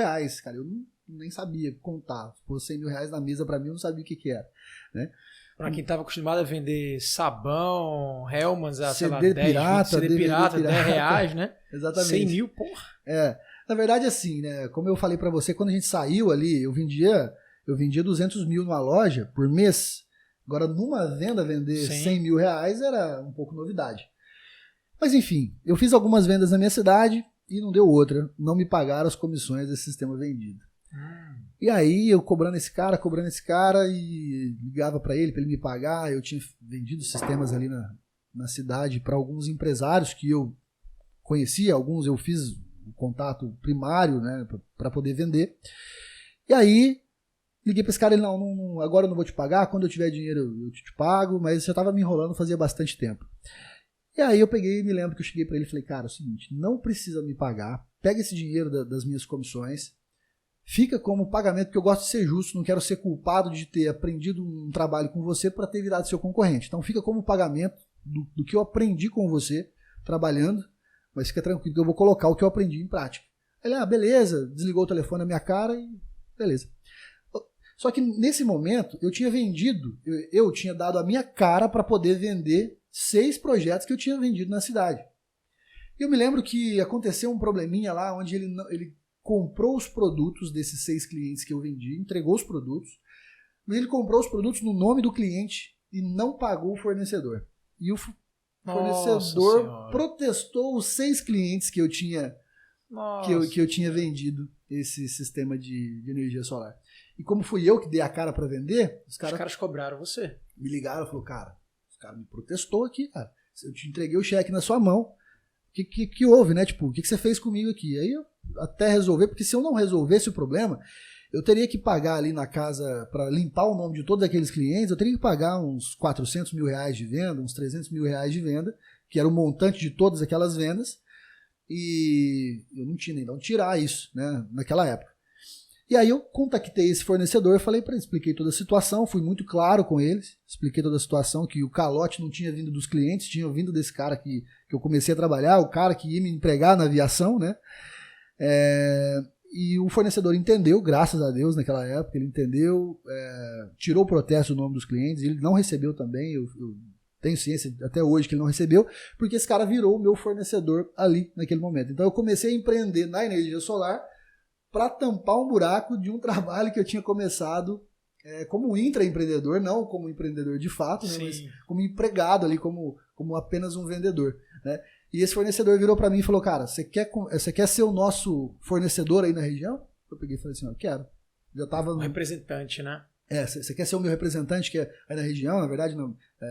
cara. Eu nem sabia contar. Se fosse R$100 mil na mesa para mim, eu não sabia o que era, né? Para quem estava acostumado a vender sabão, Hellmann's a CD 10, pirata, 20, CD pirata, R$10, né? Exatamente. 100 mil, porra. Na verdade, assim, né? Como eu falei para você, quando a gente saiu ali, eu vendia 200 mil numa loja por mês. Agora, numa venda, vender R$100 mil era um pouco novidade. Mas, enfim, eu fiz algumas vendas na minha cidade e não deu outra. Não me pagaram as comissões desse sistema vendido. E aí eu cobrando esse cara e ligava para ele me pagar. Eu tinha vendido sistemas ali na cidade para alguns empresários que eu conhecia, alguns eu fiz o contato primário, né, para poder vender. E aí liguei para esse cara, ele não, agora eu não vou te pagar, quando eu tiver dinheiro eu te pago, mas já estava me enrolando fazia bastante tempo. E aí eu peguei, me lembro que eu cheguei para ele e falei, cara, é o seguinte, não precisa me pagar, pega esse dinheiro das minhas comissões, fica como pagamento, porque eu gosto de ser justo, não quero ser culpado de ter aprendido um trabalho com você para ter virado seu concorrente. Então fica como pagamento do que eu aprendi com você, trabalhando, mas fica tranquilo que eu vou colocar o que eu aprendi em prática. Ele, beleza, desligou o telefone na minha cara e beleza. Só que nesse momento eu tinha vendido, eu tinha dado a minha cara para poder vender 6 projetos que eu tinha vendido na cidade. E eu me lembro que aconteceu um probleminha lá, onde ele comprou os produtos desses 6 clientes que eu vendi, entregou os produtos, mas ele comprou os produtos no nome do cliente e não pagou o fornecedor. E o Nossa fornecedor Senhora. protestou os 6 clientes que eu tinha, Nossa. que eu tinha vendido esse sistema de energia solar. E como fui eu que dei a cara para vender, os Os caras caras cobraram você. me ligaram e falaram, cara, os caras me protestou aqui, cara. Eu te entreguei o cheque na sua mão. O que houve, né? Tipo, o que você fez comigo aqui? Aí eu até resolver, porque se eu não resolvesse o problema, eu teria que pagar ali na casa, para limpar o nome de todos aqueles clientes, eu teria que pagar uns 400 mil reais de venda, uns 300 mil reais de venda, que era o montante de todas aquelas vendas, e eu não tinha nem de onde tirar isso, né, naquela época. E aí eu contactei esse fornecedor, falei para ele, expliquei toda a situação, fui muito claro com eles, expliquei toda a situação, que o calote não tinha vindo dos clientes, tinha vindo desse cara que eu comecei a trabalhar, o cara que ia me empregar na aviação, né? E o fornecedor entendeu, graças a Deus, naquela época, ele entendeu, tirou o protesto do nome dos clientes, ele não recebeu também, eu tenho ciência até hoje que ele não recebeu, porque esse cara virou o meu fornecedor ali, naquele momento. Então eu comecei a empreender na energia solar, para tampar um buraco de um trabalho que eu tinha começado como intraempreendedor, não como empreendedor de fato, né, mas como empregado ali, como apenas um vendedor, né? E esse fornecedor virou para mim e falou, cara, você quer ser o nosso fornecedor aí na região? Eu peguei e falei assim, eu quero. Já tava Um representante, né? Você quer ser o meu representante que é aí na região? Na verdade,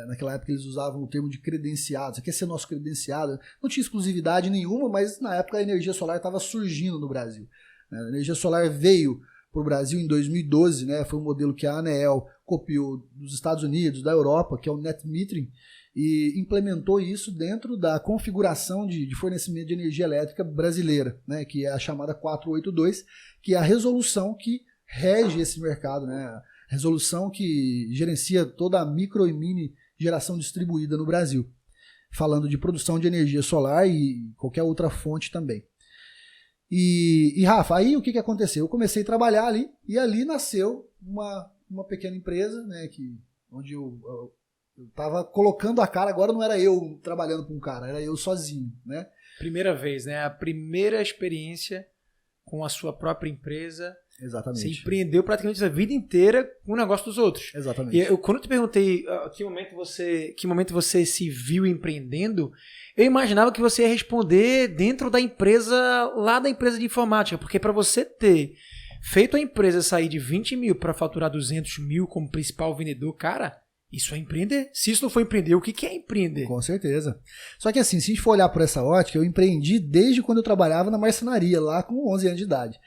naquela época eles usavam o termo de credenciado. Você quer ser nosso credenciado? Não tinha exclusividade nenhuma, mas na época a energia solar estava surgindo no Brasil. A energia solar veio para o Brasil em 2012, né? Foi um modelo que a ANEEL copiou dos Estados Unidos, da Europa, que é o Net Metering, e implementou isso dentro da configuração de fornecimento de energia elétrica brasileira, né? Que é a chamada 482, que é a resolução que rege esse mercado, né? A resolução que gerencia toda a micro e mini geração distribuída no Brasil, falando de produção de energia solar e qualquer outra fonte também. E Rafa, aí o que aconteceu? Eu comecei a trabalhar ali, e ali nasceu uma pequena empresa, né, onde eu estava colocando a cara. Agora não era eu trabalhando com um cara, era eu sozinho, né? Primeira vez, né? A primeira experiência com a sua própria empresa. Exatamente. Você empreendeu praticamente a vida inteira com o negócio dos outros. Exatamente. E quando eu te perguntei que momento você se viu empreendendo, eu imaginava que você ia responder dentro da empresa, lá da empresa de informática, porque para você ter feito a empresa sair de 20 mil para faturar 200 mil como principal vendedor, cara, isso é empreender. Se isso não for empreender, o que é empreender? Com certeza. Só que assim, se a gente for olhar por essa ótica, eu empreendi desde quando eu trabalhava na marcenaria, lá com 11 anos de idade.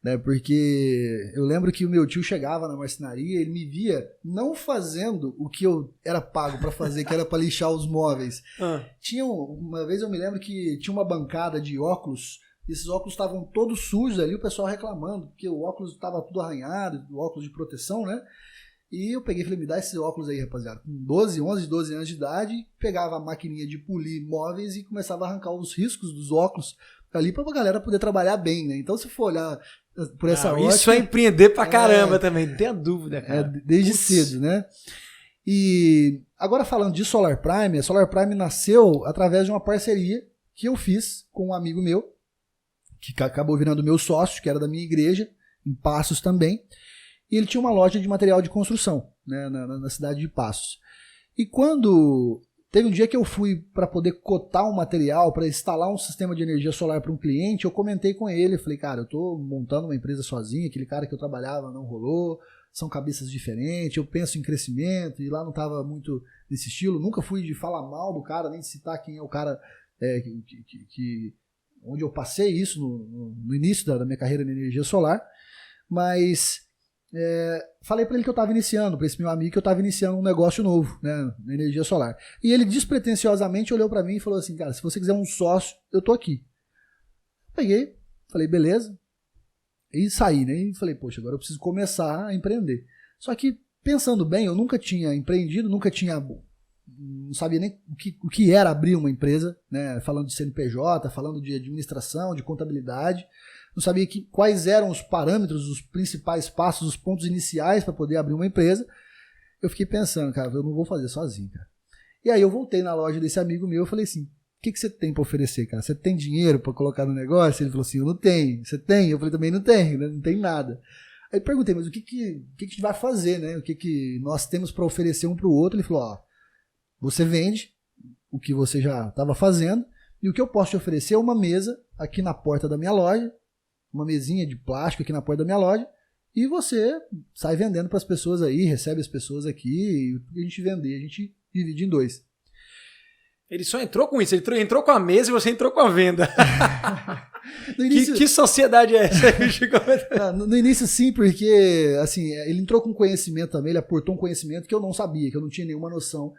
Né, porque eu lembro que o meu tio chegava na marcenaria, ele me via não fazendo o que eu era pago para fazer, que era para lixar os móveis. Uma vez eu me lembro que tinha uma bancada de óculos, e esses óculos estavam todos sujos ali, o pessoal reclamando, porque o óculos estava tudo arranhado, o óculos de proteção, né? E eu peguei e falei, me dá esses óculos aí, rapaziada. Com 12 anos de idade, pegava a maquininha de polir móveis e começava a arrancar os riscos dos óculos ali para a galera poder trabalhar bem, né? Então, se for olhar por essa ótica... Isso é empreender pra caramba também, não tenha dúvida, cara. Desde cedo, né? E agora falando de Solar Prime, a Solar Prime nasceu através de uma parceria que eu fiz com um amigo meu, que acabou virando meu sócio, que era da minha igreja, em Passos também. E ele tinha uma loja de material de construção, né, na cidade de Passos. E quando... Teve um dia que eu fui para poder cotar um material, para instalar um sistema de energia solar para um cliente, eu comentei com ele, falei, cara, eu estou montando uma empresa sozinho, aquele cara que eu trabalhava não rolou, são cabeças diferentes, eu penso em crescimento, e lá não estava muito nesse estilo, nunca fui de falar mal do cara, nem de citar quem é o cara onde eu passei isso no início da minha carreira na energia solar, mas... falei para ele que eu estava iniciando, para esse meu amigo que eu estava iniciando um negócio novo, né, na energia solar. E ele despretensiosamente olhou para mim e falou assim, cara, se você quiser um sócio, eu tô aqui. Peguei, falei, beleza, e saí, né, e falei, poxa, agora eu preciso começar a empreender. Só que, pensando bem, eu nunca tinha empreendido, não sabia nem o que era abrir uma empresa, né, falando de CNPJ, falando de administração, de contabilidade. Não sabia quais eram os parâmetros, os principais passos, os pontos iniciais para poder abrir uma empresa. Eu fiquei pensando, cara, eu não vou fazer sozinho, cara. E aí eu voltei na loja desse amigo meu e falei assim, o que você tem para oferecer, cara? Você tem dinheiro para colocar no negócio? Ele falou assim, eu não tenho. Você tem? Eu falei, também não tenho, né? Não tem nada. Aí perguntei, mas o que a gente vai fazer, né? O que nós temos para oferecer um para o outro? Ele falou, ó, você vende o que você já estava fazendo e o que eu posso te oferecer é uma mesa aqui na porta da minha loja, uma mesinha de plástico aqui na porta da minha loja, e você sai vendendo para as pessoas aí, recebe as pessoas aqui, e o que a gente vender, a gente divide em 2. Ele só entrou com isso, ele entrou com a mesa e você entrou com a venda. Início... que sociedade é essa? No início sim, porque assim, ele entrou com conhecimento também, ele aportou um conhecimento que eu não sabia, que eu não tinha nenhuma noção.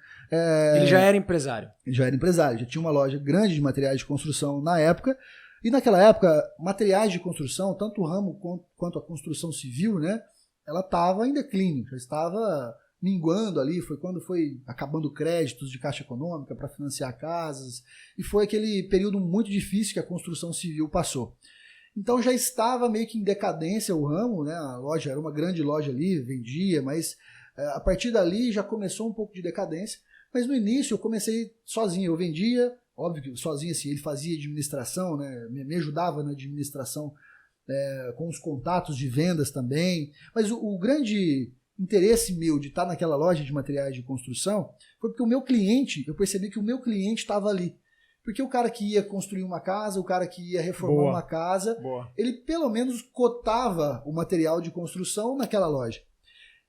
Ele já era empresário? Ele já era empresário, já tinha uma loja grande de materiais de construção na época, e naquela época, materiais de construção, tanto o ramo quanto a construção civil, né, ela estava em declínio, já estava minguando ali, foi quando foi acabando créditos de Caixa Econômica para financiar casas, e foi aquele período muito difícil que a construção civil passou. Então já estava meio que em decadência o ramo, né, a loja era uma grande loja ali, vendia, mas a partir dali já começou um pouco de decadência, mas no início eu comecei sozinho, eu vendia, óbvio que sozinho assim, ele fazia administração, né, me ajudava na administração com os contatos de vendas também, mas o grande interesse meu de estar naquela loja de materiais de construção foi porque eu percebi que o meu cliente estava ali. Porque o cara que ia construir uma casa, o cara que ia reformar uma casa, ele pelo menos cotava o material de construção naquela loja.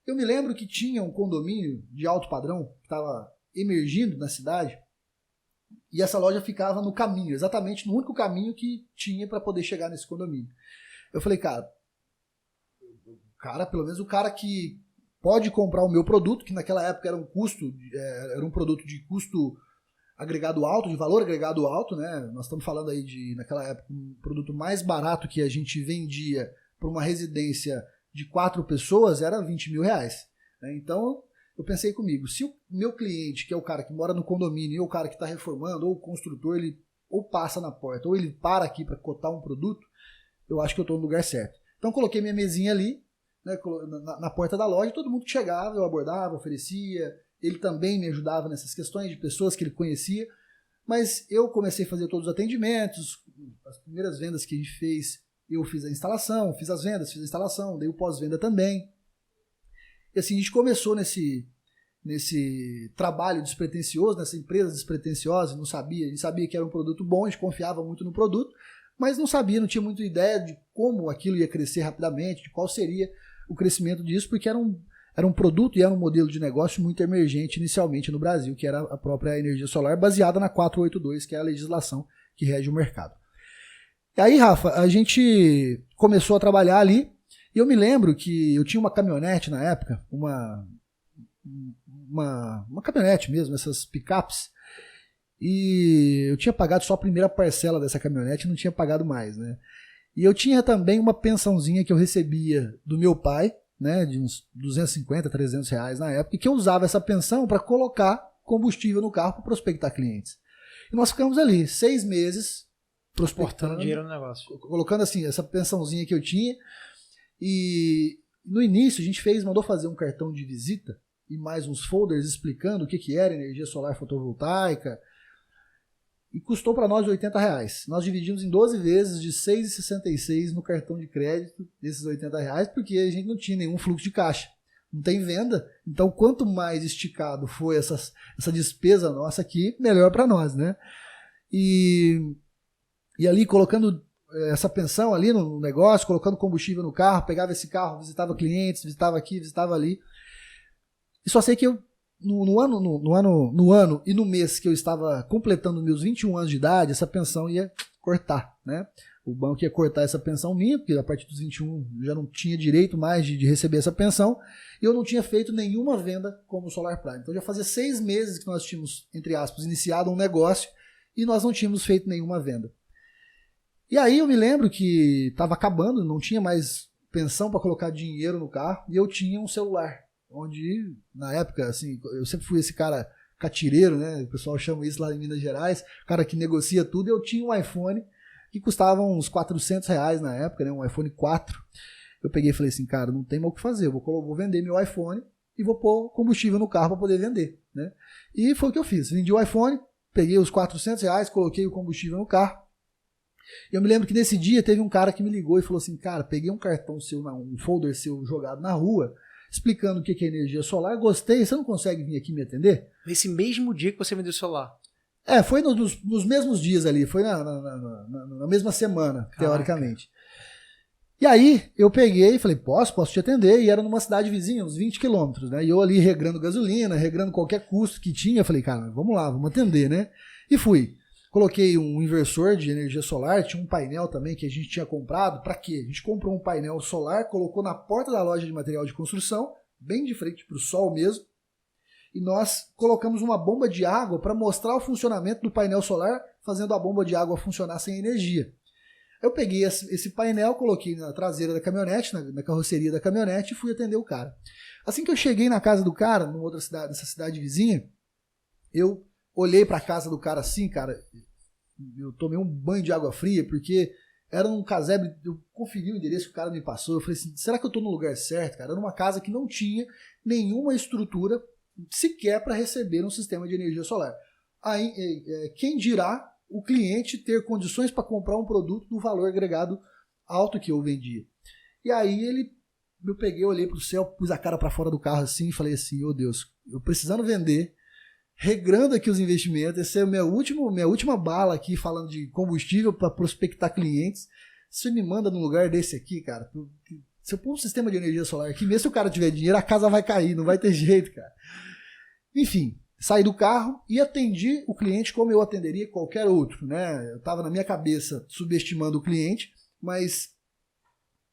Eu me lembro que tinha um condomínio de alto padrão que estava emergindo na cidade e essa loja ficava no caminho, exatamente no único caminho que tinha para poder chegar nesse condomínio. Eu falei, cara, pelo menos o cara que pode comprar o meu produto, que naquela época era um produto de custo agregado alto, de valor agregado alto, né? Nós estamos falando aí de, naquela época, um produto mais barato que a gente vendia para uma residência de 4 pessoas era R$20 mil. Né? Então, eu pensei comigo, se o meu cliente, que é o cara que mora no condomínio, ou o cara que está reformando, ou o construtor, ele ou passa na porta, ou ele para aqui para cotar um produto, eu acho que eu estou no lugar certo. Então, coloquei minha mesinha ali, né, na porta da loja, todo mundo que chegava, eu abordava, oferecia, ele também me ajudava nessas questões de pessoas que ele conhecia, mas eu comecei a fazer todos os atendimentos, as primeiras vendas que a gente fez, eu fiz a instalação, fiz as vendas, fiz a instalação, dei o pós-venda também, e assim a gente começou nesse trabalho despretensioso, nessa empresa despretensiosa, a gente sabia que era um produto bom, a gente confiava muito no produto, mas não tinha muita ideia de como aquilo ia crescer rapidamente, de qual seria o crescimento disso, porque era um produto e era um modelo de negócio muito emergente inicialmente no Brasil, que era a própria energia solar, baseada na 482, que é a legislação que rege o mercado. E aí, Rafa, a gente começou a trabalhar ali, e eu me lembro que eu tinha uma caminhonete na época, uma caminhonete mesmo, essas picapes, e eu tinha pagado só a primeira parcela dessa caminhonete, não tinha pagado mais, né? E eu tinha também uma pensãozinha que eu recebia do meu pai, né, de uns 250, 300 reais na época, e que eu usava essa pensão para colocar combustível no carro para prospectar clientes. E nós ficamos ali 6 meses prospectando dinheiro no negócio, colocando assim essa pensãozinha que eu tinha. E no início a gente mandou fazer um cartão de visita e mais uns folders explicando o que era energia solar fotovoltaica. E custou para nós R$80. Nós dividimos em 12 vezes de R$6,66 no cartão de crédito desses R$80, porque a gente não tinha nenhum fluxo de caixa. Não tem venda. Então, quanto mais esticado foi essa despesa nossa aqui, melhor para nós, né? E ali, colocando essa pensão ali no negócio, colocando combustível no carro, pegava esse carro, visitava clientes, visitava aqui, visitava ali. E só sei que eu no ano e no mês que eu estava completando meus 21 anos de idade, essa pensão ia cortar, né? O banco ia cortar essa pensão minha, porque a partir dos 21 eu já não tinha direito mais de receber essa pensão, e eu não tinha feito nenhuma venda como Solar Prime. Então já fazia 6 meses que nós tínhamos, entre aspas, iniciado um negócio e nós não tínhamos feito nenhuma venda. E aí eu me lembro que estava acabando, não tinha mais pensão para colocar dinheiro no carro, e eu tinha um celular. Onde, na época, assim, eu sempre fui esse cara catireiro, né? O pessoal chama isso lá em Minas Gerais, cara que negocia tudo. Eu tinha um iPhone que custava uns R$400 na época, né? Um iPhone 4. Eu peguei e falei assim, cara, não tem mais o que fazer. Eu vou vender meu iPhone e vou pôr combustível no carro para poder vender, né? E foi o que eu fiz. Vendi o iPhone, peguei os R$400, coloquei o combustível no carro. Eu me lembro que nesse dia teve um cara que me ligou e falou assim, cara, peguei um cartão seu, um folder seu jogado na rua, explicando o que é energia solar, gostei, você não consegue vir aqui me atender? Nesse mesmo dia que você vendeu o celular? Foi nos mesmos dias ali, foi na mesma semana, Caraca. Teoricamente. E aí eu peguei e falei, posso te atender, e era numa cidade vizinha, uns 20 quilômetros, né? E eu ali regrando gasolina, regrando qualquer custo que tinha, falei, cara, vamos lá, vamos atender, né? E fui. Coloquei um inversor de energia solar, tinha um painel também que a gente tinha comprado. Para quê? A gente comprou um painel solar, colocou na porta da loja de material de construção, bem de frente para o sol mesmo, e nós colocamos uma bomba de água para mostrar o funcionamento do painel solar, fazendo a bomba de água funcionar sem energia. Eu peguei esse painel, coloquei na traseira da caminhonete, na carroceria da caminhonete, e fui atender o cara. Assim que eu cheguei na casa do cara, nessa cidade vizinha, eu olhei para a casa do cara assim, cara, eu tomei um banho de água fria, porque era um casebre, eu conferi o endereço que o cara me passou, eu falei assim, será que eu estou no lugar certo, cara? Era uma casa que não tinha nenhuma estrutura sequer para receber um sistema de energia solar. Aí, quem dirá o cliente ter condições para comprar um produto do valor agregado alto que eu vendia? E aí eu peguei, olhei para o céu, pus a cara para fora do carro assim e falei assim, oh Deus, eu precisando vender, regrando aqui os investimentos, essa é a minha última bala aqui falando de combustível para prospectar clientes. Você me manda num lugar desse aqui, cara, se eu pôr um sistema de energia solar aqui, mesmo se o cara tiver dinheiro, a casa vai cair, não vai ter jeito, cara. Enfim, saí do carro e atendi o cliente como eu atenderia qualquer outro, né? Eu estava na minha cabeça subestimando o cliente, mas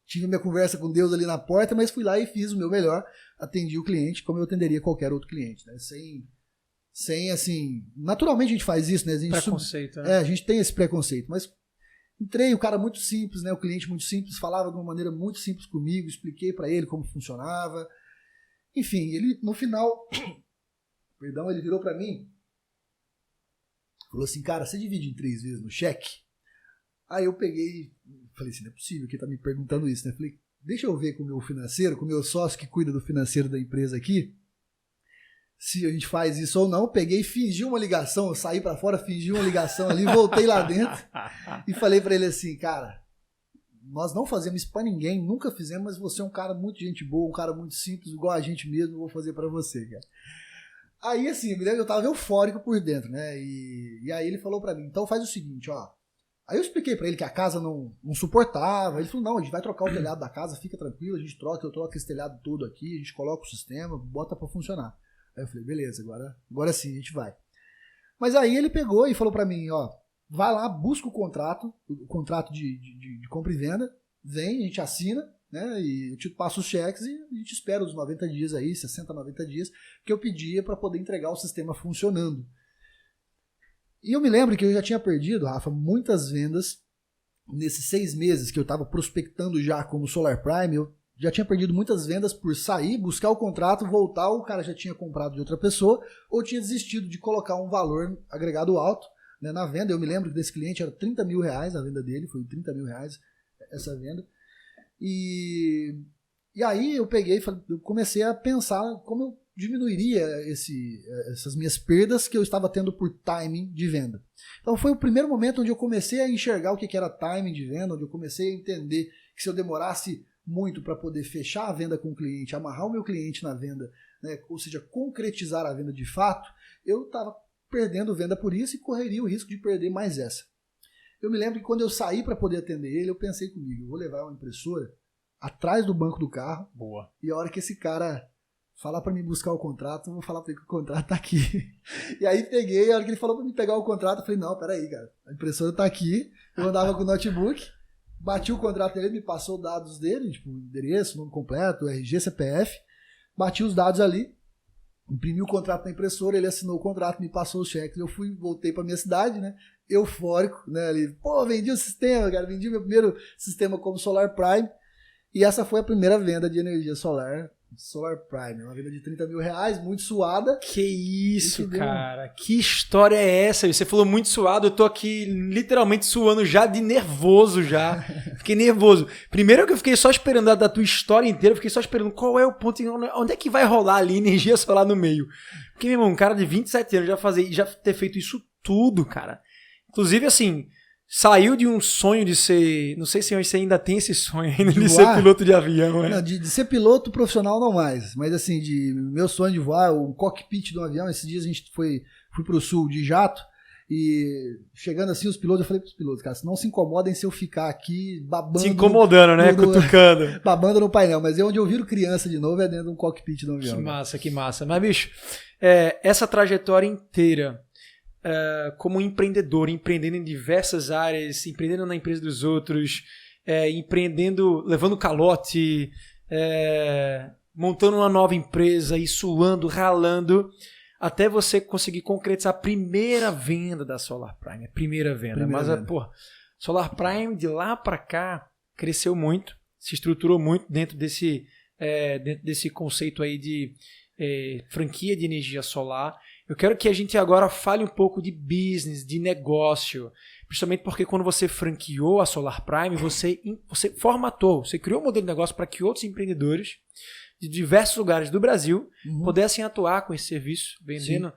tive minha conversa com Deus ali na porta, mas fui lá e fiz o meu melhor, atendi o cliente como eu atenderia qualquer outro cliente, né? Sem assim, naturalmente a gente faz isso, né? Preconceito, né? A gente tem esse preconceito, mas entrei, o cara muito simples, né? O cliente muito simples, falava de uma maneira muito simples comigo, expliquei para ele como funcionava. Enfim, ele no final, ele virou para mim, falou assim, cara, você divide em 3 vezes no cheque? Aí eu peguei, falei assim, não é possível que ele tá me perguntando isso, né? Falei, deixa eu ver com o meu financeiro, com o meu sócio que cuida do financeiro da empresa aqui, se a gente faz isso ou não. Peguei e fingi uma ligação, eu saí pra fora, fingi uma ligação ali, voltei lá dentro e falei pra ele assim, cara, nós não fazemos isso pra ninguém, nunca fizemos, mas você é um cara muito gente boa, um cara muito simples, igual a gente mesmo, eu vou fazer pra você, cara. Aí assim, eu tava eufórico por dentro, né, e aí ele falou pra mim, então faz o seguinte, ó, aí eu expliquei pra ele que a casa não suportava, ele falou, não, a gente vai trocar o telhado da casa, fica tranquilo, a gente troca, eu troco esse telhado todo aqui, a gente coloca o sistema, bota pra funcionar. Aí eu falei, beleza, agora sim, a gente vai. Mas aí ele pegou e falou pra mim, ó, vai lá, busca o contrato de compra e venda, vem, a gente assina, né, e eu te passo os cheques e a gente espera os 90 dias aí, 60, 90 dias, que eu pedia para poder entregar o sistema funcionando. E eu me lembro que eu já tinha perdido, Rafa, muitas vendas nesses 6 meses que eu estava prospectando já como Solar Prime. Eu já tinha perdido muitas vendas por sair, buscar o contrato, voltar, o cara já tinha comprado de outra pessoa ou tinha desistido de colocar um valor agregado alto, né, na venda. Eu me lembro que desse cliente era 30 mil reais a venda dele, foi 30 mil reais essa venda. E aí eu peguei, eu comecei a pensar como eu diminuiria essas minhas perdas que eu estava tendo por timing de venda. Então foi o primeiro momento onde eu comecei a enxergar o que era timing de venda, onde eu comecei a entender que se eu demorasse muito para poder fechar a venda com o cliente, amarrar o meu cliente na venda, né, ou seja, concretizar a venda de fato, eu estava perdendo venda por isso e correria o risco de perder mais essa. Eu me lembro que quando eu saí para poder atender ele, eu pensei comigo, eu vou levar uma impressora atrás do banco do carro. Boa. E a hora que esse cara falar para mim buscar o contrato, eu vou falar para ele que o contrato tá aqui. E aí peguei, a hora que ele falou para mim pegar o contrato, eu falei, não, peraí, cara, a impressora tá aqui. Eu andava com o notebook, bati o contrato dele, me passou os dados dele, tipo, endereço, nome completo, RG, CPF, bati os dados ali, imprimi o contrato na impressora, ele assinou o contrato, me passou os cheques, eu voltei para minha cidade, né, eufórico, né, ali, pô, vendi o sistema, cara, vendi meu primeiro sistema como Solar Prime, e essa foi a primeira venda de energia solar, Solar Prime, uma venda de 30 mil reais, muito suada. Que isso, cara, que história é essa? Você falou muito suado, eu tô aqui literalmente suando já de nervoso já, fiquei nervoso. Primeiro que eu fiquei só esperando da tua história inteira, eu fiquei só esperando qual é o ponto, onde é que vai rolar ali energia solar no meio. Porque, meu irmão, um cara de 27 anos já ter feito isso tudo, cara. Inclusive, assim, saiu de um sonho de ser... Não sei se você ainda tem esse sonho ainda de voar? ser piloto de avião. Não, de ser piloto profissional não mais, mas assim, de meu sonho de voar, o cockpit de um avião. Esses dias a gente fui pro sul de jato, e chegando assim os pilotos, eu falei pros pilotos, cara, não se incomodem se eu ficar aqui babando. Se incomodando, né? Cutucando. Babando no painel, mas onde eu viro criança de novo é dentro de um cockpit do avião. Que massa, que massa. Mas, bicho, essa trajetória inteira, como empreendedor, empreendendo em diversas áreas, empreendendo na empresa dos outros, empreendendo, levando calote, montando uma nova empresa e suando, ralando, até você conseguir concretizar a primeira venda da Solar Prime. A primeira venda. Mas, pô, Solar Prime de lá para cá cresceu muito, se estruturou muito dentro desse conceito aí de franquia de energia solar. Eu quero que a gente agora fale um pouco de business, de negócio, principalmente porque quando você franqueou a Solar Prime, você formatou, você criou um modelo de negócio para que outros empreendedores de diversos lugares do Brasil pudessem atuar com esse serviço, vendendo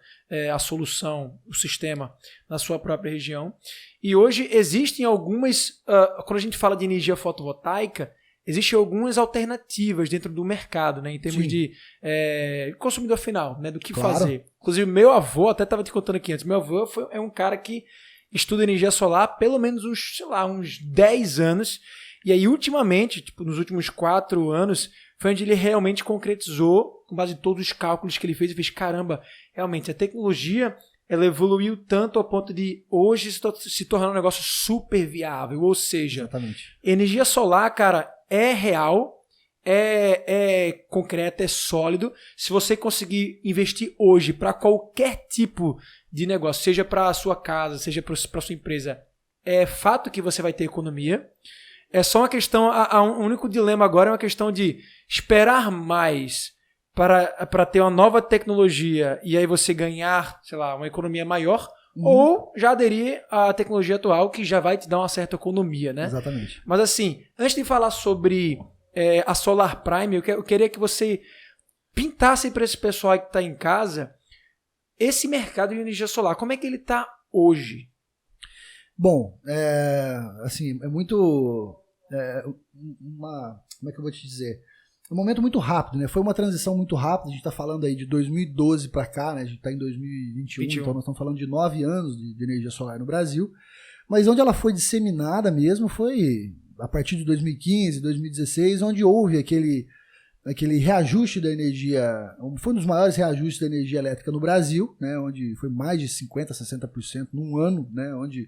a solução, o sistema na sua própria região. E hoje existem algumas, quando a gente fala de energia fotovoltaica, existem algumas alternativas dentro do mercado, né, em termos de consumidor final, né, do que fazer. Inclusive, meu avô, até estava te contando aqui antes, meu avô é um cara que estuda energia solar há pelo menos uns 10 anos. E aí, ultimamente, nos últimos 4 anos, foi onde ele realmente concretizou, com base em todos os cálculos que ele fez, e fez, caramba, realmente, a tecnologia ela evoluiu tanto ao ponto de hoje se tornar um negócio super viável. Ou seja, exatamente, energia solar, cara, é real, é concreto, é sólido. Se você conseguir investir hoje para qualquer tipo de negócio, seja para a sua casa, seja para a sua empresa, é fato que você vai ter economia. É só uma questão, o único dilema agora é uma questão de esperar mais para ter uma nova tecnologia e aí você ganhar, sei lá, uma economia maior, ou já aderir à tecnologia atual que já vai te dar uma certa economia, né? Exatamente. Mas assim, antes de falar sobre a Solar Prime, eu queria que você pintasse para esse pessoal que está em casa esse mercado de energia solar. Como é que ele está hoje? Bom, assim, é muito... como é que eu vou te dizer? É um momento muito rápido, né? Foi uma transição muito rápida. A gente está falando aí de 2012 para cá, né? A gente está em 2021, então nós estamos falando de 9 anos de energia solar no Brasil. Mas onde ela foi disseminada mesmo foi a partir de 2015, 2016, onde houve aquele reajuste da energia, foi um dos maiores reajustes da energia elétrica no Brasil, né? Onde foi mais de 50%, 60% num ano, né? Onde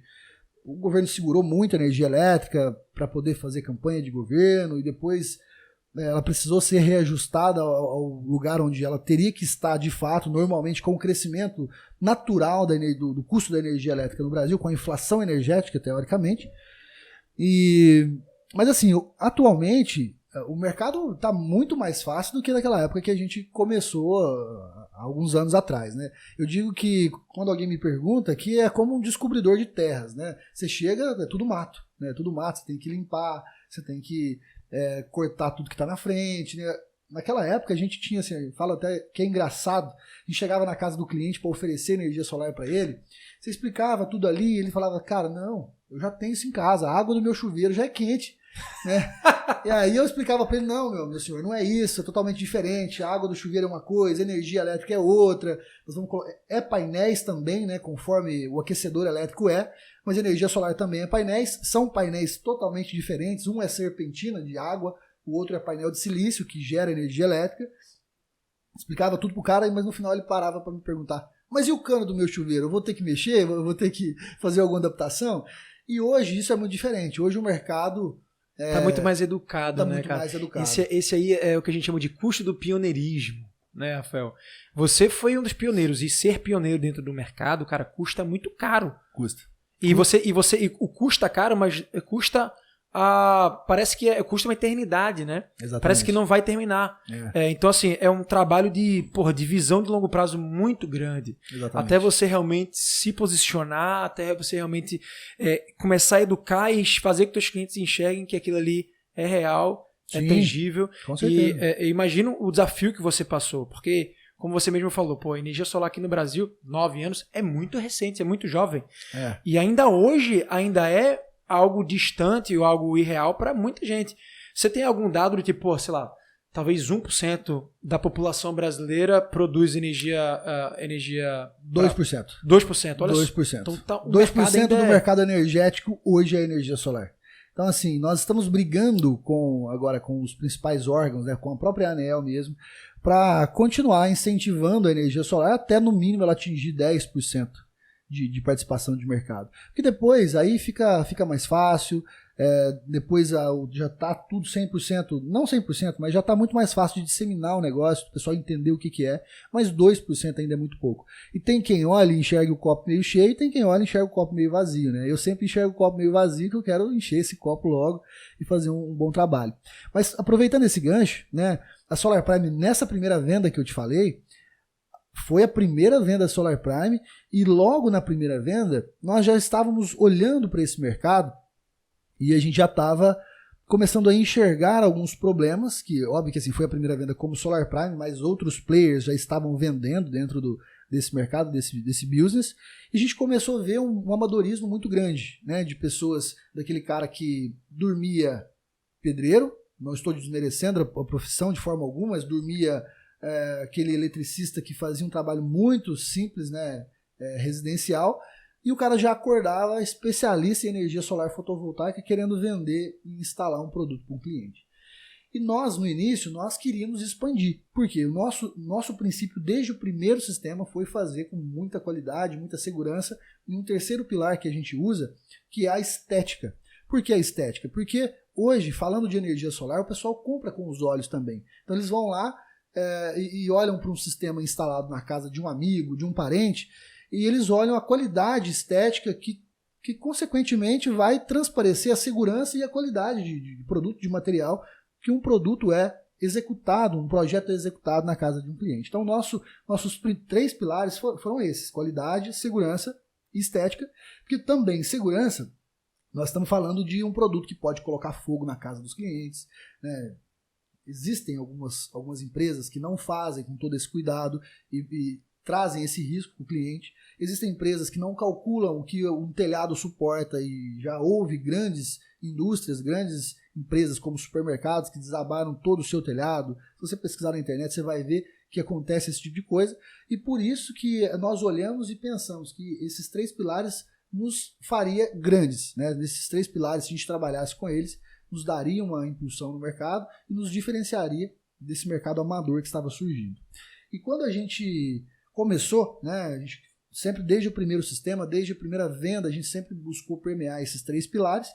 o governo segurou muito a energia elétrica para poder fazer campanha de governo e depois ela precisou ser reajustada ao lugar onde ela teria que estar de fato, normalmente com o crescimento natural do custo da energia elétrica no Brasil, com a inflação energética, teoricamente. Mas assim, atualmente o mercado está muito mais fácil do que naquela época que a gente começou há alguns anos atrás, né? Eu digo que quando alguém me pergunta que é como um descobridor de terras, né? Você chega, é tudo mato, né? Tudo mato, você tem que limpar, você tem que cortar tudo que está na frente, né? Naquela época a gente tinha, assim, falo até que é engraçado, a gente chegava na casa do cliente para oferecer energia solar para ele, você explicava tudo ali, ele falava, cara, não, eu já tenho isso em casa, a água do meu chuveiro já é quente, né? E aí eu explicava para ele, não, meu senhor, não é isso, é totalmente diferente, a água do chuveiro é uma coisa, a energia elétrica é outra, painéis também, né, conforme o aquecedor elétrico mas a energia solar também é painéis, são painéis totalmente diferentes, um é serpentina de água, o outro é painel de silício que gera energia elétrica. Explicava tudo pro cara, mas no final ele parava para me perguntar, mas e o cano do meu chuveiro? Eu vou ter que mexer? Eu vou ter que fazer alguma adaptação? E hoje isso é muito diferente, hoje o mercado tá muito mais educado, né, muito cara? Mais educado. Esse aí é o que a gente chama de custo do pioneirismo, né, Rafael? Você foi um dos pioneiros, e ser pioneiro dentro do mercado, cara, custa muito caro. Custa. E o custa caro, mas custa parece que custa uma eternidade, né? Exatamente. Parece que não vai terminar. Então, assim, é um trabalho de visão de longo prazo muito grande. Exatamente. Até você realmente se posicionar, até você realmente começar a educar e fazer com que os clientes enxerguem que aquilo ali é real, Sim, é tangível. Com certeza. E imagino o desafio que você passou, porque como você mesmo falou, pô, a energia solar aqui no Brasil, 9 anos, é muito recente, é muito jovem. E ainda hoje, ainda é algo distante ou algo irreal para muita gente. Você tem algum dado de tipo, sei lá, talvez 1% da população brasileira produz energia... 2%. 2%, olha 2%. Então, tá, 2% do mercado energético hoje é energia solar. Então, assim, nós estamos brigando agora com os principais órgãos, né, com a própria ANEEL mesmo, para continuar incentivando a energia solar até, no mínimo, ela atingir 10% de participação de mercado. Porque depois, aí fica mais fácil, depois já está tudo 100%, não 100%, mas já está muito mais fácil de disseminar o negócio, o pessoal entender o que é, mas 2% ainda é muito pouco. E tem quem olha e enxerga o copo meio cheio, e tem quem olha e enxerga o copo meio vazio, né? Eu sempre enxergo o copo meio vazio, que eu quero encher esse copo logo e fazer um bom trabalho. Mas aproveitando esse gancho, né, a Solar Prime, nessa primeira venda que eu te falei, foi a primeira venda da Solar Prime, e logo na primeira venda, nós já estávamos olhando para esse mercado e a gente já estava começando a enxergar alguns problemas, que óbvio que assim, foi a primeira venda como Solar Prime, mas outros players já estavam vendendo dentro desse mercado, desse business, e a gente começou a ver um amadorismo muito grande, né, de pessoas, daquele cara que dormia pedreiro, não estou desmerecendo a profissão de forma alguma, mas dormia aquele eletricista que fazia um trabalho muito simples, né, residencial, e o cara já acordava especialista em energia solar fotovoltaica querendo vender e instalar um produto para um cliente. E nós, no início, nós queríamos expandir, porque o nosso princípio desde o primeiro sistema foi fazer com muita qualidade, muita segurança, e um terceiro pilar que a gente usa, que é a estética. Por que a estética? Porque hoje, falando de energia solar, o pessoal compra com os olhos também. Então eles vão lá e olham para um sistema instalado na casa de um amigo, de um parente, e eles olham a qualidade estética que consequentemente vai transparecer a segurança e a qualidade de produto, de material, que um produto é executado, um projeto é executado na casa de um cliente. Então nossos 3 pilares foram esses: qualidade, segurança e estética, porque também segurança, nós estamos falando de um produto que pode colocar fogo na casa dos clientes, né? Existem algumas empresas que não fazem com todo esse cuidado e trazem esse risco para o cliente. Existem empresas que não calculam o que um telhado suporta, e já houve grandes indústrias, grandes empresas como supermercados que desabaram todo o seu telhado. Se você pesquisar na internet, você vai ver que acontece esse tipo de coisa, e por isso que nós olhamos e pensamos que esses 3 pilares nos faria grandes, né? Nesses 3 pilares, se a gente trabalhasse com eles, nos daria uma impulsão no mercado e nos diferenciaria desse mercado amador que estava surgindo. E quando a gente começou, né, a gente sempre desde o primeiro sistema, desde a primeira venda, a gente sempre buscou permear esses 3 pilares,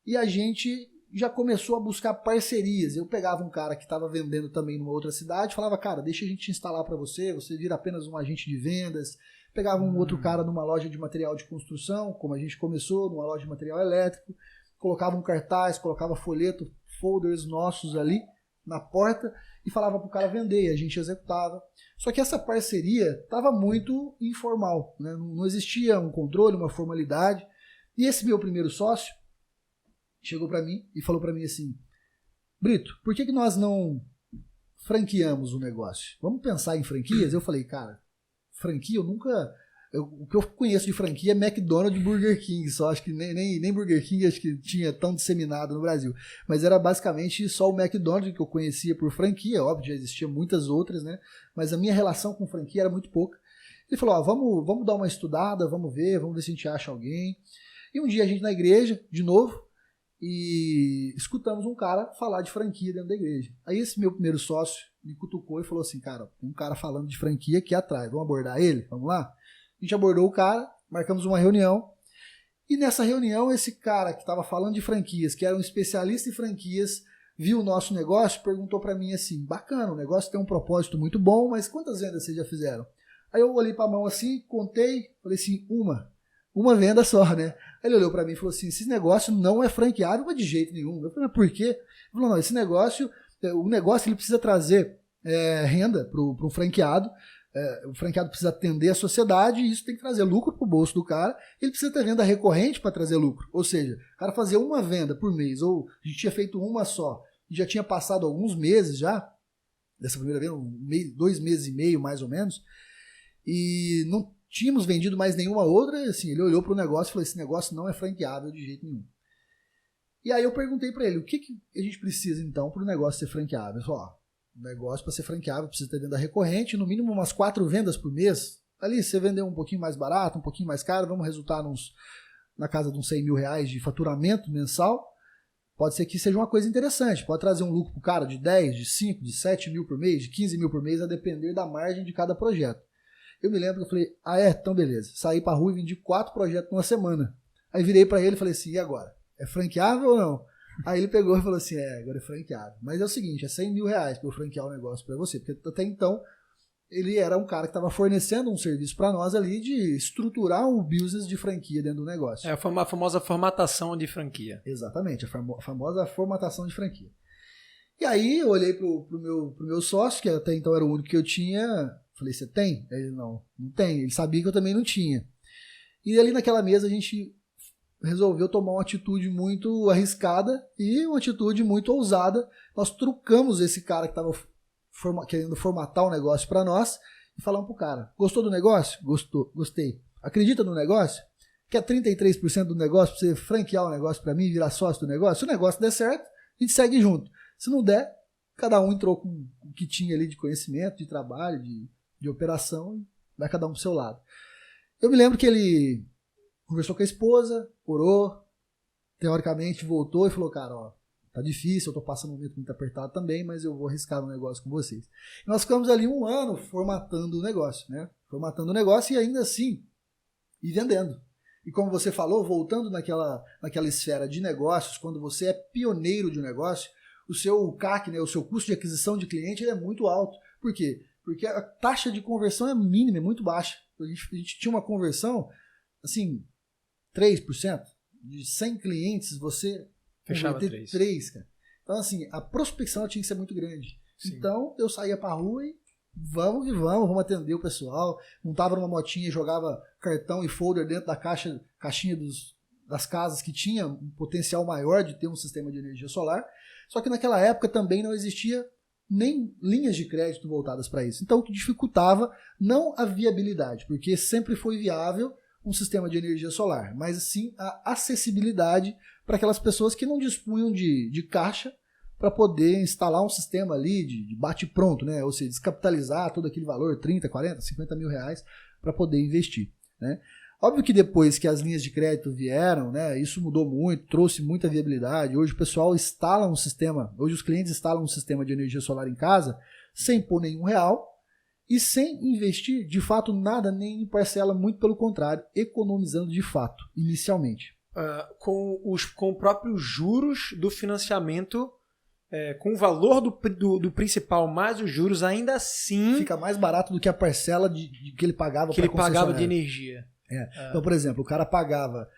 e a gente já começou a buscar parcerias. Eu pegava um cara que estava vendendo também numa outra cidade, falava, cara, deixa a gente instalar para você vira apenas um agente de vendas. Pegava um outro cara numa loja de material de construção, como a gente começou, numa loja de material elétrico, colocava um cartaz, colocava folheto, folders nossos ali na porta e falava para o cara vender, e a gente executava. Só que essa parceria estava muito informal, né? Não existia um controle, uma formalidade. E esse meu primeiro sócio chegou para mim e falou para mim assim: Brito, por que nós não franqueamos o negócio? Vamos pensar em franquias? Eu falei, cara, franquia eu nunca... o que eu conheço de franquia é McDonald's e Burger King, só acho que nem Burger King acho que tinha tão disseminado no Brasil, mas era basicamente só o McDonald's que eu conhecia por franquia. Óbvio, já existiam muitas outras, né? Mas a minha relação com franquia era muito pouca. Ele falou, vamos dar uma estudada, vamos ver se a gente acha alguém. E um dia a gente na igreja, de novo, e escutamos um cara falar de franquia dentro da igreja. Aí esse meu primeiro sócio me cutucou e falou assim, cara, tem um cara falando de franquia aqui atrás, vamos abordar ele? Vamos lá? A gente abordou o cara, marcamos uma reunião, e nessa reunião esse cara que estava falando de franquias, que era um especialista em franquias, viu o nosso negócio e perguntou para mim assim, bacana, o negócio tem um propósito muito bom, mas quantas vendas vocês já fizeram? Aí eu olhei para a mão assim, contei, falei assim, uma venda só, né? Aí ele olhou para mim e falou assim, esse negócio não é franqueável, mas de jeito nenhum. Eu falei, mas por quê? Ele falou, não, esse negócio, o negócio ele precisa trazer renda para o franqueado, o franqueado precisa atender a sociedade e isso tem que trazer lucro para o bolso do cara, ele precisa ter venda recorrente para trazer lucro, ou seja, o cara fazia uma venda por mês, ou a gente tinha feito uma só, e já tinha passado alguns meses já, dessa primeira vez, 2 meses e meio, mais ou menos, e não tínhamos vendido mais nenhuma outra, e assim, ele olhou para o negócio e falou, esse negócio não é franqueável de jeito nenhum. E aí eu perguntei para ele, o que a gente precisa então para o negócio ser franqueável? Ele falou, ó, o negócio para ser franqueável precisa ter venda recorrente, no mínimo umas 4 vendas por mês. Ali, você vendeu um pouquinho mais barato, um pouquinho mais caro, vamos resultar na casa de uns 100 mil reais de faturamento mensal. Pode ser que seja uma coisa interessante, pode trazer um lucro para o cara de 10, de 5, de 7 mil por mês, de 15 mil por mês, a depender da margem de cada projeto. Eu me lembro que eu falei, então beleza. Saí pra rua e vendi 4 projetos numa semana. Aí virei pra ele e falei assim, e agora? É franqueável ou não? Aí ele pegou e falou assim, agora é franqueável. Mas é o seguinte, é 100 mil reais pra eu franquear o negócio pra você. Porque até então, ele era um cara que estava fornecendo um serviço pra nós ali de estruturar um business de franquia dentro do negócio. É a famosa formatação de franquia. Exatamente, a famosa formatação de franquia. E aí eu olhei pro meu sócio, que até então era o único que eu tinha... Falei, você tem? Ele, não tem. Ele sabia que eu também não tinha. E ali naquela mesa a gente resolveu tomar uma atitude muito arriscada e uma atitude muito ousada. Nós trucamos esse cara que estava querendo formatar o negócio para nós e falamos pro cara, gostou do negócio? Gostei. Acredita no negócio? Quer 33% do negócio para você franquear o negócio para mim e virar sócio do negócio? Se o negócio der certo, a gente segue junto. Se não der, cada um entrou com o que tinha ali de conhecimento, de trabalho, de operação, e vai cada um pro seu lado. Eu me lembro que ele conversou com a esposa, orou, teoricamente voltou e falou, cara, ó, tá difícil, eu tô passando um momento muito apertado também, mas eu vou arriscar um negócio com vocês. E nós ficamos ali 1 ano formatando o negócio, né? Formatando o negócio e ainda assim, e vendendo. E como você falou, voltando naquela esfera de negócios, quando você é pioneiro de um negócio, o seu CAC, né, o seu custo de aquisição de cliente, ele é muito alto. Por quê? Porque a taxa de conversão é mínima, é muito baixa. A gente tinha uma conversão, assim, 3%. De 100 clientes, você fechava converter 3, cara. Então, assim, a prospecção tinha que ser muito grande. Sim. Então, eu saía pra rua e vamos atender o pessoal. Montava numa motinha e jogava cartão e folder dentro da caixinha das casas que tinha um potencial maior de ter um sistema de energia solar. Só que naquela época também não existia nem linhas de crédito voltadas para isso. Então, o que dificultava não a viabilidade, porque sempre foi viável um sistema de energia solar, mas sim a acessibilidade para aquelas pessoas que não dispunham de caixa para poder instalar um sistema ali de bate-pronto, né? Ou seja, descapitalizar todo aquele valor, 30, 40, 50 mil reais, para poder investir, né? Óbvio que depois que as linhas de crédito vieram, né, isso mudou muito, trouxe muita viabilidade. Hoje o pessoal instala um sistema, hoje os clientes instalam um sistema de energia solar em casa sem pôr nenhum real e sem investir de fato nada, nem em parcela, muito pelo contrário, economizando de fato, inicialmente. Com os próprios juros do financiamento, com o valor do principal mais os juros, ainda assim... Fica mais barato do que a parcela que ele pagava para a concessionária. Que ele pagava de energia. Então, por exemplo, o cara pagava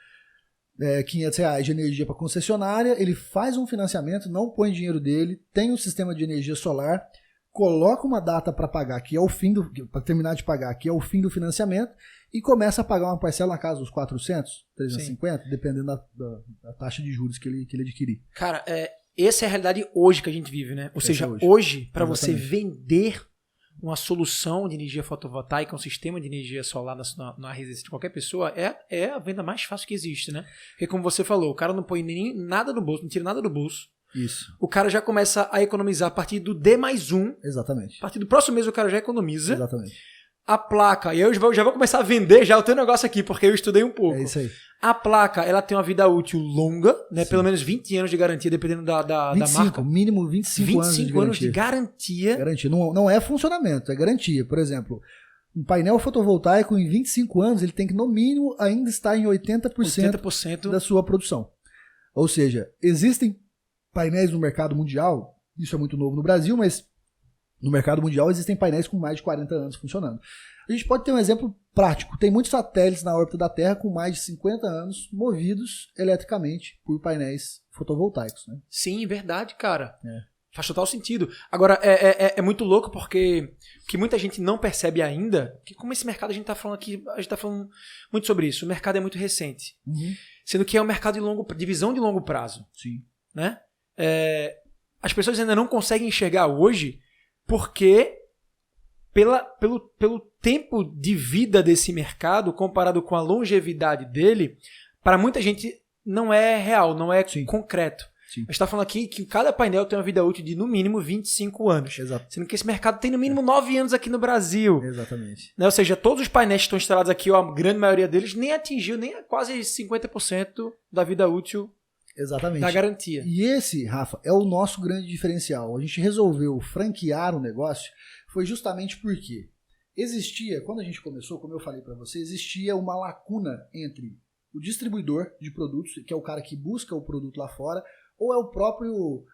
R$500 de energia para a concessionária, ele faz um financiamento, não põe dinheiro dele, tem um sistema de energia solar, coloca uma data para pagar, que é o fim para terminar de pagar, que é o fim do financiamento, e começa a pagar uma parcela na casa dos 400, 350, sim, dependendo da taxa de juros que ele adquirir. Cara, essa é a realidade hoje que a gente vive, né? Ou seja, hoje para você vender uma solução de energia fotovoltaica, um sistema de energia solar na residência de qualquer pessoa, é a venda mais fácil que existe, né? Porque como você falou, o cara não põe nem nada no bolso, não tira nada do bolso. Isso. O cara já começa a economizar a partir do D+1. Exatamente. A partir do próximo mês o cara já economiza. Exatamente. A placa, e eu já vou começar a vender já o teu negócio aqui, porque eu estudei um pouco. É isso aí. A placa, ela tem uma vida útil longa, né? Sim. Pelo menos 20 anos de garantia, dependendo da marca. Mínimo 25 anos de garantia. Garantia. Não é funcionamento, é garantia. Por exemplo, um painel fotovoltaico em 25 anos, ele tem que, no mínimo, ainda estar em 80% da sua produção. Ou seja, existem painéis no mercado mundial, isso é muito novo no Brasil, mas no mercado mundial existem painéis com mais de 40 anos funcionando. A gente pode ter um exemplo prático. Tem muitos satélites na órbita da Terra com mais de 50 anos movidos eletricamente por painéis fotovoltaicos, né? Sim, verdade, cara. Faz total sentido. Agora, é muito louco porque que muita gente não percebe ainda que como esse mercado a gente tá falando aqui, a gente tá falando muito sobre isso. O mercado é muito recente. Uhum. Sendo que é um mercado de visão de longo prazo. Sim. Né? As pessoas ainda não conseguem enxergar hoje porque pelo tempo de vida desse mercado, comparado com a longevidade dele, para muita gente não é real, não é concreto. Sim. A gente está falando aqui que cada painel tem uma vida útil de no mínimo 25 anos. Exato. Sendo que esse mercado tem no mínimo 9 anos aqui no Brasil. Exatamente. Né? Ou seja, todos os painéis que estão instalados aqui, ou a grande maioria deles, nem atingiu nem quase 50% da vida útil. Exatamente. Da garantia. E esse, Rafa, é o nosso grande diferencial. A gente resolveu franquear o negócio foi justamente porque existia, quando a gente começou, como eu falei para você, existia uma lacuna entre o distribuidor de produtos, que é o cara que busca o produto lá fora, ou é o próprio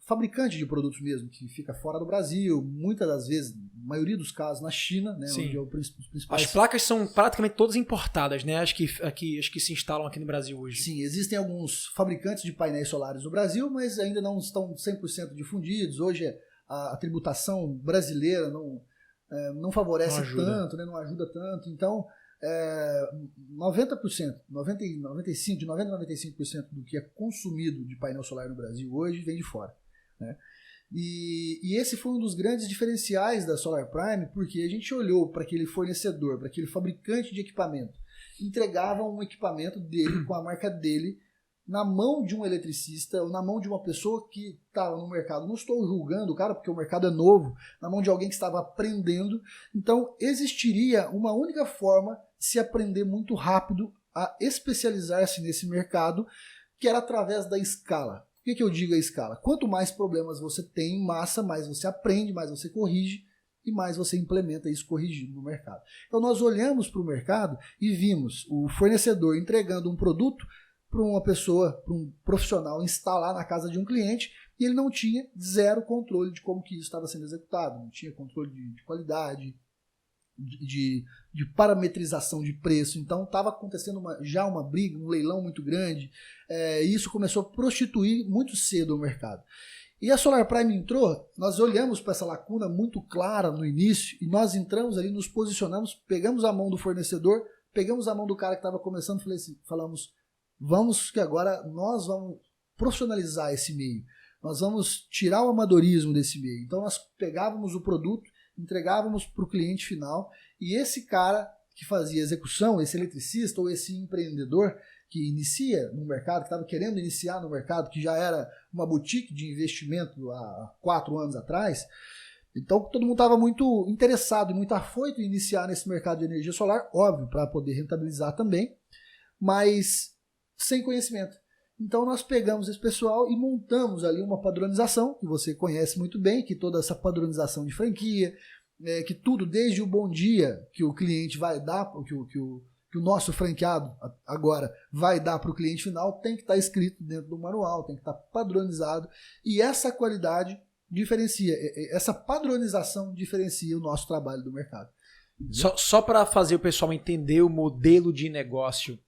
fabricante de produtos mesmo, que fica fora do Brasil, muitas das vezes, na maioria dos casos, na China, né, onde é os principais... As placas são praticamente todas importadas, né? As que se instalam aqui no Brasil hoje. Sim, existem alguns fabricantes de painéis solares no Brasil, mas ainda não estão 100% difundidos. Hoje a tributação brasileira não favorece tanto, né, não ajuda tanto. Então, 90%, 95% do que é consumido de painel solar no Brasil hoje vem de fora, né? E esse foi um dos grandes diferenciais da Solar Prime, porque a gente olhou para aquele fornecedor, para aquele fabricante de equipamento, entregava um equipamento dele, com a marca dele, na mão de um eletricista, ou na mão de uma pessoa que estava no mercado. Não estou julgando o cara, porque o mercado é novo, na mão de alguém que estava aprendendo. Então, existiria uma única forma de se aprender muito rápido a especializar-se nesse mercado, que era através da escala. Por que eu digo a escala? Quanto mais problemas você tem em massa, mais você aprende, mais você corrige, e mais você implementa isso corrigindo no mercado. Então, nós olhamos para o mercado e vimos o fornecedor entregando um produto para uma pessoa, para um profissional instalar na casa de um cliente, e ele não tinha zero controle de como que isso estava sendo executado, não tinha controle de qualidade, de parametrização de preço. Então estava acontecendo já uma briga, um leilão muito grande, e isso começou a prostituir muito cedo o mercado. E a Solar Prime entrou, nós olhamos para essa lacuna muito clara no início, e nós entramos ali, nos posicionamos, pegamos a mão do fornecedor, pegamos a mão do cara que estava começando, falamos, vamos que agora nós vamos profissionalizar esse meio. Nós vamos tirar o amadorismo desse meio. Então nós pegávamos o produto, entregávamos para o cliente final, e esse cara que fazia execução, esse eletricista ou esse empreendedor que inicia no mercado, que estava querendo iniciar no mercado, que já era uma boutique de investimento há 4 anos atrás, então todo mundo estava muito interessado e muito afoito em iniciar nesse mercado de energia solar, óbvio, para poder rentabilizar também, mas sem conhecimento. Então nós pegamos esse pessoal e montamos ali uma padronização, que você conhece muito bem, que toda essa padronização de franquia, que tudo, desde o bom dia que o cliente vai dar, que o nosso franqueado agora vai dar para o cliente final, tem que estar escrito dentro do manual, tem que estar padronizado, e essa qualidade diferencia, essa padronização diferencia o nosso trabalho do mercado. Só para fazer o pessoal entender o modelo de negócio,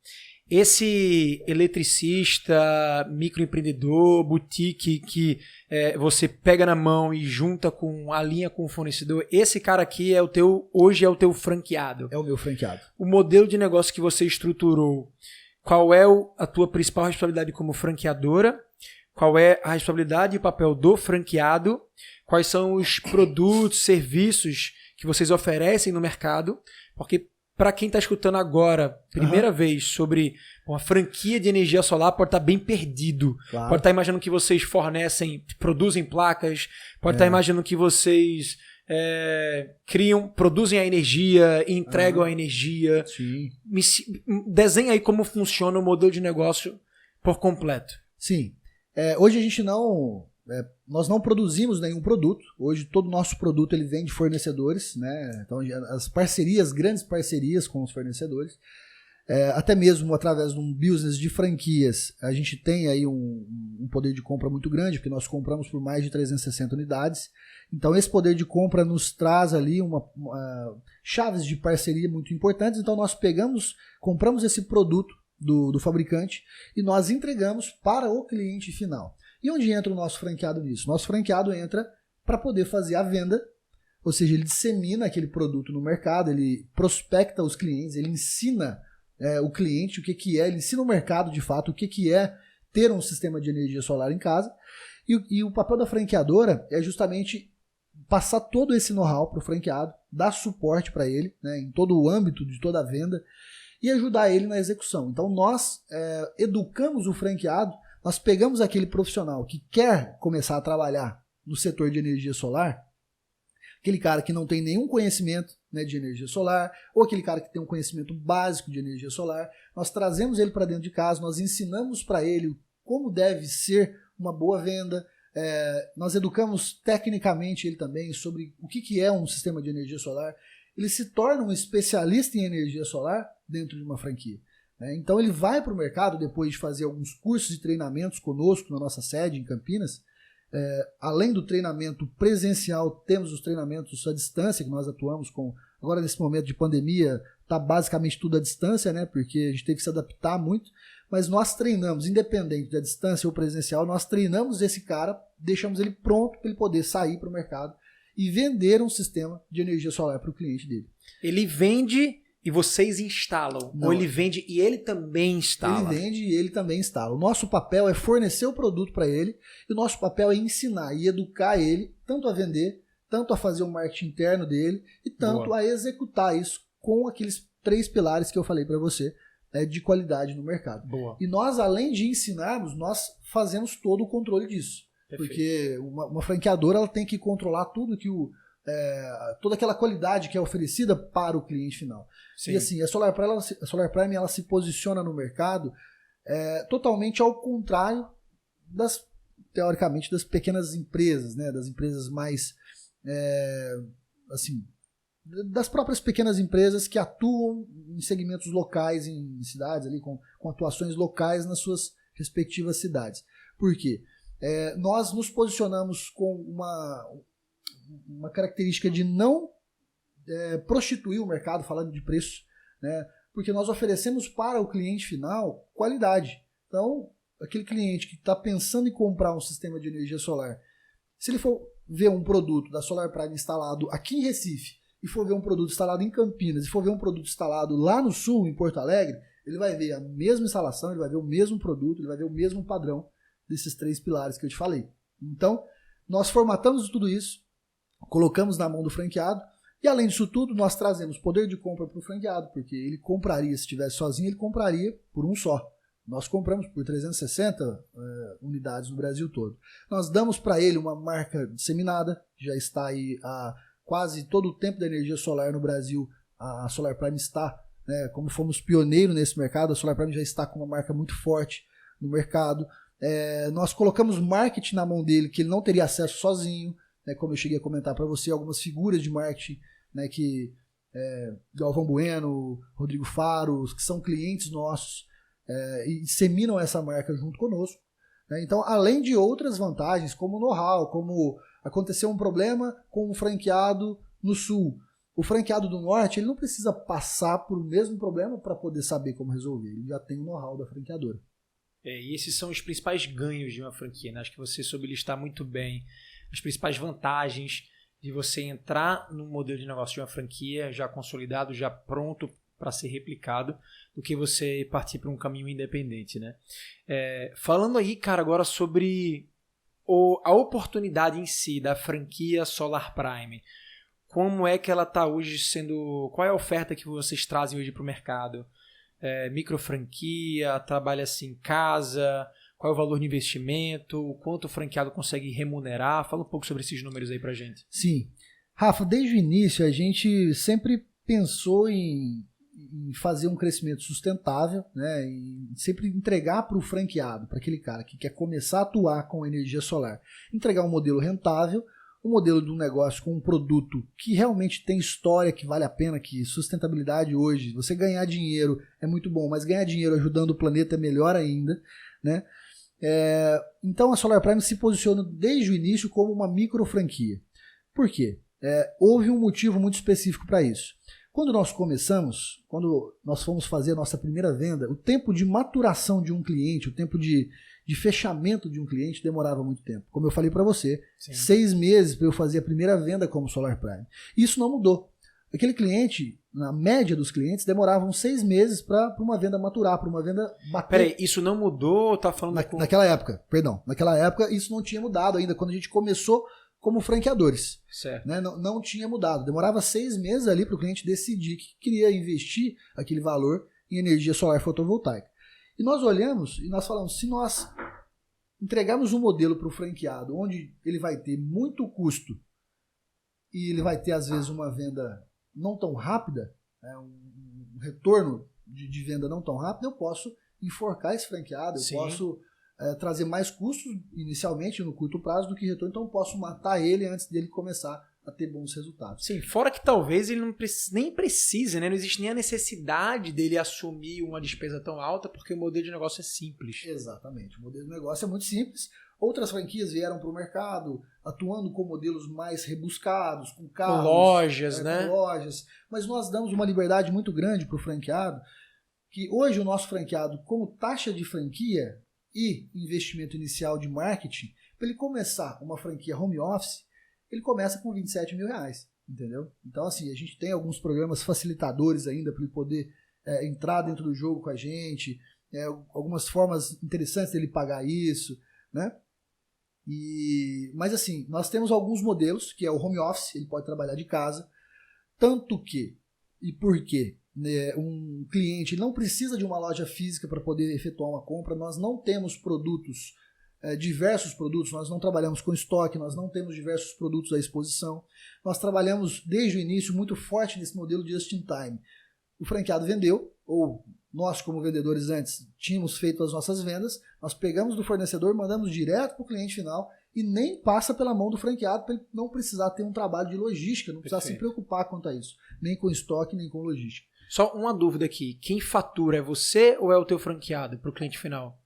esse eletricista, microempreendedor, boutique que você pega na mão e junta com a linha com o fornecedor, esse cara aqui hoje é o teu franqueado. É o meu franqueado. O modelo de negócio que você estruturou, qual é a tua principal responsabilidade como franqueadora? Qual é a responsabilidade e o papel do franqueado? Quais são os produtos, serviços que vocês oferecem no mercado? Porque para quem está escutando agora, primeira vez, sobre uma franquia de energia solar, pode estar bem perdido. Claro. Pode estar imaginando que vocês produzem placas, pode estar imaginando que vocês produzem a energia, entregam a energia. Sim. Desenha aí como funciona o modelo de negócio por completo. Sim. Hoje a gente nós não produzimos nenhum produto. Hoje todo o nosso produto ele vem de fornecedores, né? Então as grandes parcerias com os fornecedores, até mesmo através de um business de franquias, a gente tem aí um poder de compra muito grande, porque nós compramos por mais de 360 unidades. Então esse poder de compra nos traz ali chaves de parceria muito importantes. Então nós compramos esse produto do fabricante e nós entregamos para o cliente final. E onde entra o nosso franqueado nisso? Nosso franqueado entra para poder fazer a venda, ou seja, ele dissemina aquele produto no mercado, ele prospecta os clientes, ele ensina o cliente o que é, ele ensina o mercado de fato o que é ter um sistema de energia solar em casa, E o papel da franqueadora é justamente passar todo esse know-how para o franqueado, dar suporte para ele, né, em todo o âmbito de toda a venda, e ajudar ele na execução. Então nós educamos o franqueado, nós pegamos aquele profissional que quer começar a trabalhar no setor de energia solar, aquele cara que não tem nenhum conhecimento, né, de energia solar, ou aquele cara que tem um conhecimento básico de energia solar, nós trazemos ele para dentro de casa, nós ensinamos para ele como deve ser uma boa venda, nós educamos tecnicamente ele também sobre o que é um sistema de energia solar. Ele se torna um especialista em energia solar dentro de uma franquia. Então ele vai para o mercado, depois de fazer alguns cursos e treinamentos conosco na nossa sede em Campinas. Além do treinamento presencial, temos os treinamentos à distância, que nós atuamos com. Agora, nesse momento de pandemia, está basicamente tudo à distância, né? Porque a gente teve que se adaptar muito. Mas nós treinamos, independente da distância ou presencial, nós treinamos esse cara, deixamos ele pronto para ele poder sair para o mercado e vender um sistema de energia solar para o cliente dele. Ele vende e vocês instalam? Não. Ou ele vende e ele também instala? Ele vende e ele também instala. O nosso papel é fornecer o produto para ele e o nosso papel é ensinar e educar ele tanto a vender, tanto a fazer o marketing interno dele e tanto a executar isso com aqueles 3 pilares que eu falei para você, de qualidade no mercado. Boa. E nós, além de ensinarmos, nós fazemos todo o controle disso. Perfeito. Porque uma franqueadora ela tem que controlar tudo que toda aquela qualidade que é oferecida para o cliente final. Sim. E assim, a Solar Prime ela se posiciona no mercado totalmente ao contrário teoricamente, das pequenas empresas, né? Das empresas mais das próprias pequenas empresas que atuam em segmentos locais, em cidades, ali, com atuações locais nas suas respectivas cidades. Por quê? Nós nos posicionamos com uma característica de não prostituir o mercado, falando de preço, né? Porque nós oferecemos para o cliente final qualidade. Então, aquele cliente que está pensando em comprar um sistema de energia solar, se ele for ver um produto da Solar Prime instalado aqui em Recife, e for ver um produto instalado em Campinas, e for ver um produto instalado lá no sul, em Porto Alegre, ele vai ver a mesma instalação, ele vai ver o mesmo produto, ele vai ver o mesmo padrão desses 3 pilares que eu te falei. Então, nós formatamos tudo isso, colocamos na mão do franqueado, e além disso tudo, nós trazemos poder de compra para o franqueado, porque ele compraria, se estivesse sozinho, ele compraria por um só. Nós compramos por 360 unidades no Brasil todo. Nós damos para ele uma marca disseminada, que já está aí há quase todo o tempo da energia solar no Brasil. A Solar Prime está, né, como fomos pioneiros nesse mercado, a Solar Prime já está com uma marca muito forte no mercado. Nós colocamos marketing na mão dele, que ele não teria acesso sozinho, né, como eu cheguei a comentar para você, algumas figuras de marketing, né, que Galvão Bueno, Rodrigo Faro, que são clientes nossos, e disseminam essa marca junto conosco. Né? Então, além de outras vantagens, como know-how, como aconteceu um problema com um franqueado no sul. O franqueado do norte, ele não precisa passar por o mesmo problema para poder saber como resolver. Ele já tem o know-how da franqueadora. E esses são os principais ganhos de uma franquia, né? Acho que você soube listar muito bem as principais vantagens de você entrar no modelo de negócio de uma franquia já consolidado, já pronto para ser replicado, do que você partir para um caminho independente, né? Falando aí, cara, agora sobre a oportunidade em si da franquia Solar Prime. Como é que ela está hoje sendo... Qual é a oferta que vocês trazem hoje para o mercado? Micro franquia, trabalha-se em casa, qual é o valor de investimento, o quanto o franqueado consegue remunerar? Fala um pouco sobre esses números aí pra gente. Sim. Rafa, desde o início a gente sempre pensou em fazer um crescimento sustentável, né, e sempre entregar para o franqueado, para aquele cara que quer começar a atuar com energia solar, entregar um modelo rentável, um modelo de um negócio com um produto que realmente tem história, que vale a pena, que sustentabilidade hoje, você ganhar dinheiro é muito bom, mas ganhar dinheiro ajudando o planeta é melhor ainda, né? Então a Solar Prime se posiciona desde o início como uma micro franquia. Por quê? Houve um motivo muito específico para isso. Quando nós começamos, quando nós fomos fazer a nossa primeira venda, o tempo de maturação de um cliente, o tempo de fechamento de um cliente demorava muito tempo. Como eu falei para você, 6 meses para eu fazer a primeira venda como Solar Prime. Isso não mudou. aquele cliente, na média dos clientes, demoravam 6 meses para uma venda maturar, para uma venda bater. Peraí, isso não mudou? Tá falando Naquela época isso não tinha mudado ainda, quando a gente começou como franqueadores. Certo. Né? Não tinha mudado. Demorava 6 meses ali para o cliente decidir que queria investir aquele valor em energia solar fotovoltaica. E nós olhamos e nós falamos, se nós entregarmos um modelo para o franqueado, onde ele vai ter muito custo e ele vai ter, às vezes, uma venda não tão rápida, né, um retorno de venda não tão rápido, eu posso enforcar esse franqueado, eu posso trazer mais custos inicialmente no curto prazo do que retorno, então eu posso matar ele antes dele começar a ter bons resultados. Sim, fora que talvez ele nem precise, né? Não existe nem a necessidade dele assumir uma despesa tão alta, porque o modelo de negócio é simples. Exatamente, o modelo de negócio é muito simples. Outras franquias vieram para o mercado atuando com modelos mais rebuscados, com carros, com lojas, né? Com lojas. Mas nós damos uma liberdade muito grande para o franqueado, que hoje o nosso franqueado, como taxa de franquia e investimento inicial de marketing, para ele começar uma franquia home office, ele começa com R$27 mil, entendeu? Então, assim, a gente tem alguns programas facilitadores ainda para ele poder entrar dentro do jogo com a gente, algumas formas interessantes dele pagar isso, né? Mas, assim, nós temos alguns modelos, que é o home office, ele pode trabalhar de casa, tanto que, e por quê? Um cliente não precisa de uma loja física para poder efetuar uma compra, nós não temos produtos, diversos produtos, nós não trabalhamos com estoque, nós não temos diversos produtos à exposição, nós trabalhamos desde o início muito forte nesse modelo just in time. O franqueado vendeu, ou nós como vendedores antes tínhamos feito as nossas vendas, nós pegamos do fornecedor, mandamos direto para o cliente final e nem passa pela mão do franqueado para ele não precisar ter um trabalho de logística, não precisar se preocupar quanto a isso, nem com estoque, nem com logística. Só uma dúvida aqui, quem fatura é você ou é o teu franqueado para o cliente final?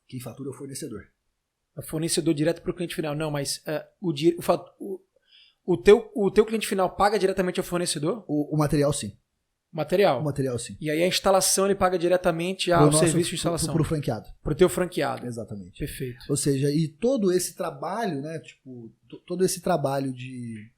Quem fatura é o fornecedor. É o fornecedor direto para o cliente final. Não, mas o teu cliente final paga diretamente ao fornecedor? O material, sim. Material? O material, sim. E aí a instalação ele paga diretamente ao serviço de instalação? Para o franqueado. Para o teu franqueado. Exatamente. Perfeito. Ou seja, e todo esse trabalho, né, todo esse trabalho de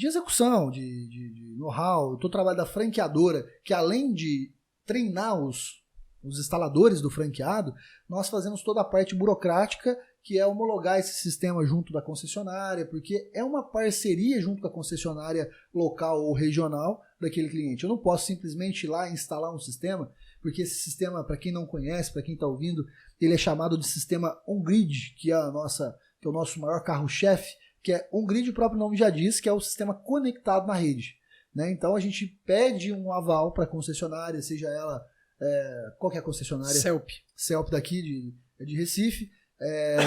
execução, de know-how, todo o trabalho da franqueadora, que além de treinar os instaladores do franqueado, nós fazemos toda a parte burocrática, que é homologar esse sistema junto da concessionária, porque é uma parceria junto com a concessionária local ou regional daquele cliente. Eu não posso simplesmente ir lá e instalar um sistema, porque esse sistema, para quem não conhece, para quem está ouvindo, ele é chamado de sistema on-grid, que é o nosso maior carro-chefe, que é on-grid, o próprio nome já diz, que é o sistema conectado na rede. Né? Então a gente pede um aval para a concessionária, seja ela qual que é a concessionária? CELP daqui de Recife,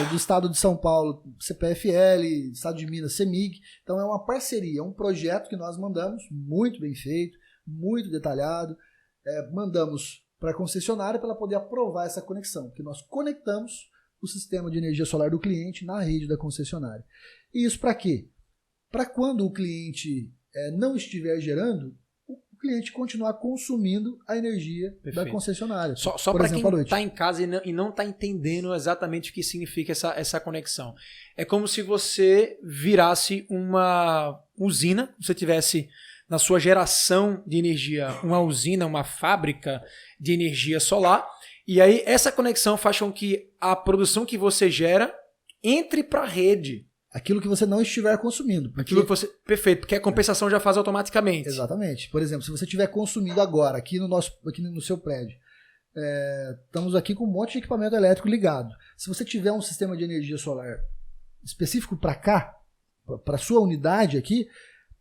do estado de São Paulo, CPFL, estado de Minas, CEMIG. Então é uma parceria, é um projeto que nós mandamos, muito bem feito, muito detalhado, mandamos para a concessionária para ela poder aprovar essa conexão, que nós conectamos o sistema de energia solar do cliente na rede da concessionária. E isso para quê? Para quando o cliente não estiver gerando, o cliente continuar consumindo a energia da concessionária. Só para quem está em casa e não está entendendo exatamente o que significa essa conexão. É como se você virasse uma usina, você tivesse na sua geração de energia uma usina, uma fábrica de energia solar, e aí essa conexão faz com que a produção que você gera entre para a rede. Aquilo que você não estiver consumindo. Perfeito, porque a compensação já faz automaticamente. Exatamente. Por exemplo, se você estiver consumindo agora, aqui no seu prédio, estamos aqui com um monte de equipamento elétrico ligado. Se você tiver um sistema de energia solar específico para cá, para a sua unidade aqui,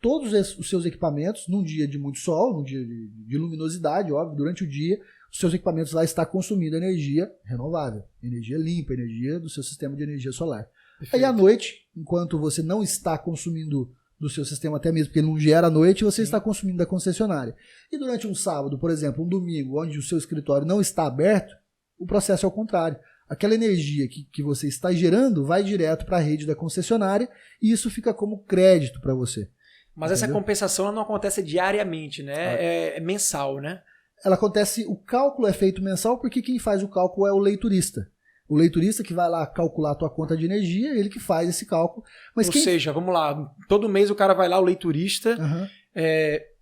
todos os seus equipamentos, num dia de muito sol, num dia de luminosidade, óbvio, durante o dia, os seus equipamentos lá estão consumindo energia renovável, energia limpa, energia do seu sistema de energia solar. Perfeito. Aí à noite, enquanto você não está consumindo do seu sistema, até mesmo porque ele não gera à noite, você está consumindo da concessionária. E durante um sábado, por exemplo, um domingo, onde o seu escritório não está aberto, o processo é o contrário. Aquela energia que você está gerando vai direto para a rede da concessionária e isso fica como crédito para você. Mas entendeu? Essa compensação não acontece diariamente, né? É mensal, né? Ela acontece, o cálculo é feito mensal porque quem faz o cálculo é o leiturista. O leiturista que vai lá calcular a tua conta de energia, ele que faz esse cálculo. Mas Ou seja, vamos lá, todo mês o cara vai lá, o leiturista,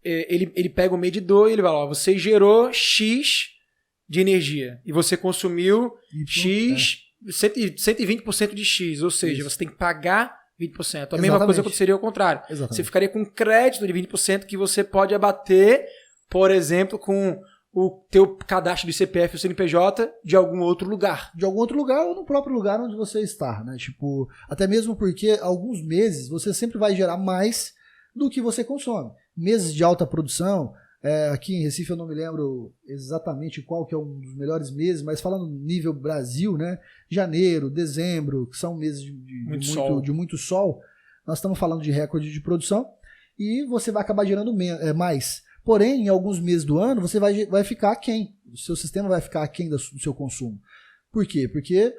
ele pega o medidor e ele vai lá, você gerou X de energia e você consumiu X, 120% de X, ou seja, você tem que pagar 20%. A mesma coisa aconteceria ao contrário. Exatamente. Você ficaria com crédito de 20% que você pode abater, por exemplo, com o teu cadastro de CPF ou CNPJ de algum outro lugar. De algum outro lugar ou no próprio lugar onde você está, né? Tipo, até mesmo porque alguns meses você sempre vai gerar mais do que você consome. Meses de alta produção, aqui em Recife eu não me lembro exatamente qual que é um dos melhores meses, mas falando no nível Brasil, né? Janeiro, dezembro, que são meses de muito sol, nós estamos falando de recorde de produção e você vai acabar gerando mais. Porém, em alguns meses do ano, você vai ficar aquém. O seu sistema vai ficar aquém do seu consumo. Por quê? Porque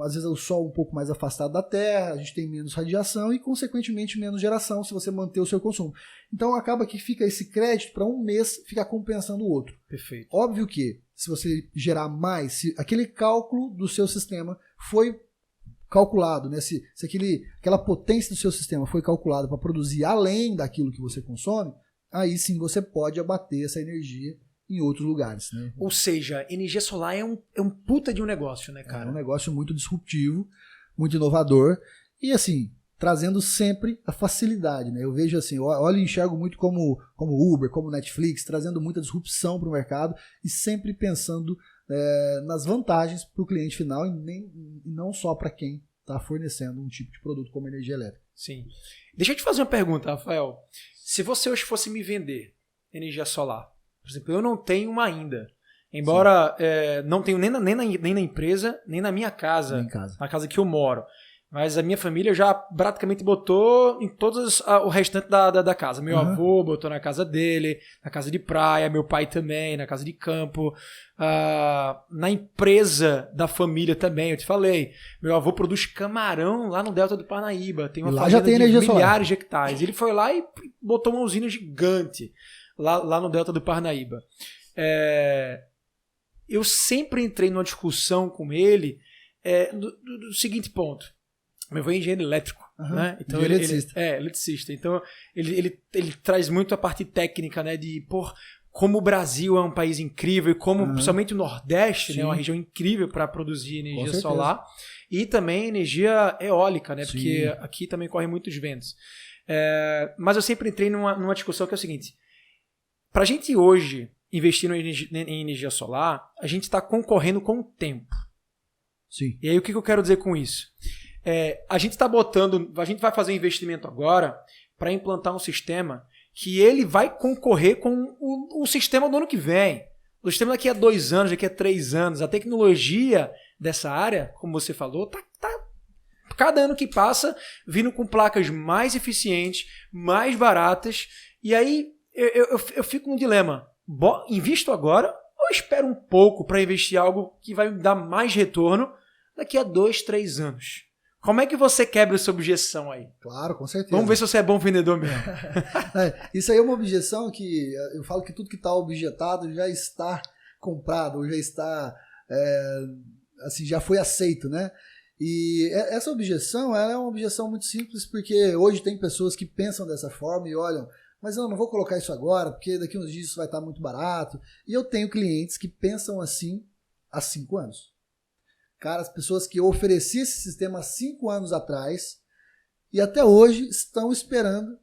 às vezes o sol um pouco mais afastado da Terra, a gente tem menos radiação e, consequentemente, menos geração se você manter o seu consumo. Então, acaba que fica esse crédito para um mês ficar compensando o outro. Perfeito. Óbvio que, se você gerar mais, se aquele cálculo do seu sistema foi calculado, né? Se aquela potência do seu sistema foi calculada para produzir além daquilo que você consome, aí sim você pode abater essa energia em outros lugares, né? Ou seja, energia solar é um puta de um negócio, né, cara? É um negócio muito disruptivo, muito inovador e, assim, trazendo sempre a facilidade, né? Eu vejo assim, olho e enxergo muito como Uber, como Netflix, trazendo muita disrupção para o mercado e sempre pensando nas vantagens para o cliente final e não só para quem está fornecendo um tipo de produto como energia elétrica. Sim. Deixa eu te fazer uma pergunta, Rafael. Se você hoje fosse me vender energia solar, por exemplo, eu não tenho uma ainda. Embora não tenho nem na empresa, nem na minha casa, na casa que eu moro. Mas a minha família já praticamente botou em todos o restante da casa. Meu avô botou na casa dele, na casa de praia, meu pai também, na casa de campo, na empresa da família também, eu te falei. Meu avô produz camarão lá no Delta do Parnaíba, tem uma fazenda de milhares de hectares. Ele foi lá e botou uma usina gigante lá no Delta do Parnaíba. Eu sempre entrei numa discussão com ele do seguinte ponto. Meu avô é engenheiro elétrico, né? Então eletricista. Eletricista. Então ele traz muito a parte técnica, né? De como o Brasil é um país incrível e como principalmente o Nordeste, né, é uma região incrível para produzir energia solar e também energia eólica, né? Porque aqui também correm muitos ventos. Mas eu sempre entrei numa discussão que é o seguinte: para a gente hoje investir em energia solar, a gente está concorrendo com o tempo. Sim. E aí o que eu quero dizer com isso? A gente vai fazer um investimento agora para implantar um sistema que ele vai concorrer com o sistema do ano que vem. O sistema daqui a 2 anos, daqui a 3 anos. A tecnologia dessa área, como você falou, tá cada ano que passa vindo com placas mais eficientes, mais baratas. E aí eu fico num dilema. Invisto agora ou espero um pouco para investir algo que vai me dar mais retorno daqui a 2, 3 anos? Como é que você quebra essa objeção aí? Claro, com certeza. Vamos ver se você é bom vendedor mesmo. Isso aí é uma objeção que eu falo que tudo que está objetado já está comprado, ou já está, assim, já foi aceito, né? E essa objeção é uma objeção muito simples, porque hoje tem pessoas que pensam dessa forma e olham, mas eu não vou colocar isso agora, porque daqui uns dias isso vai estar muito barato. E eu tenho clientes que pensam assim há 5 anos. Cara, as pessoas que eu ofereci esse sistema há 5 anos atrás e até hoje estão esperando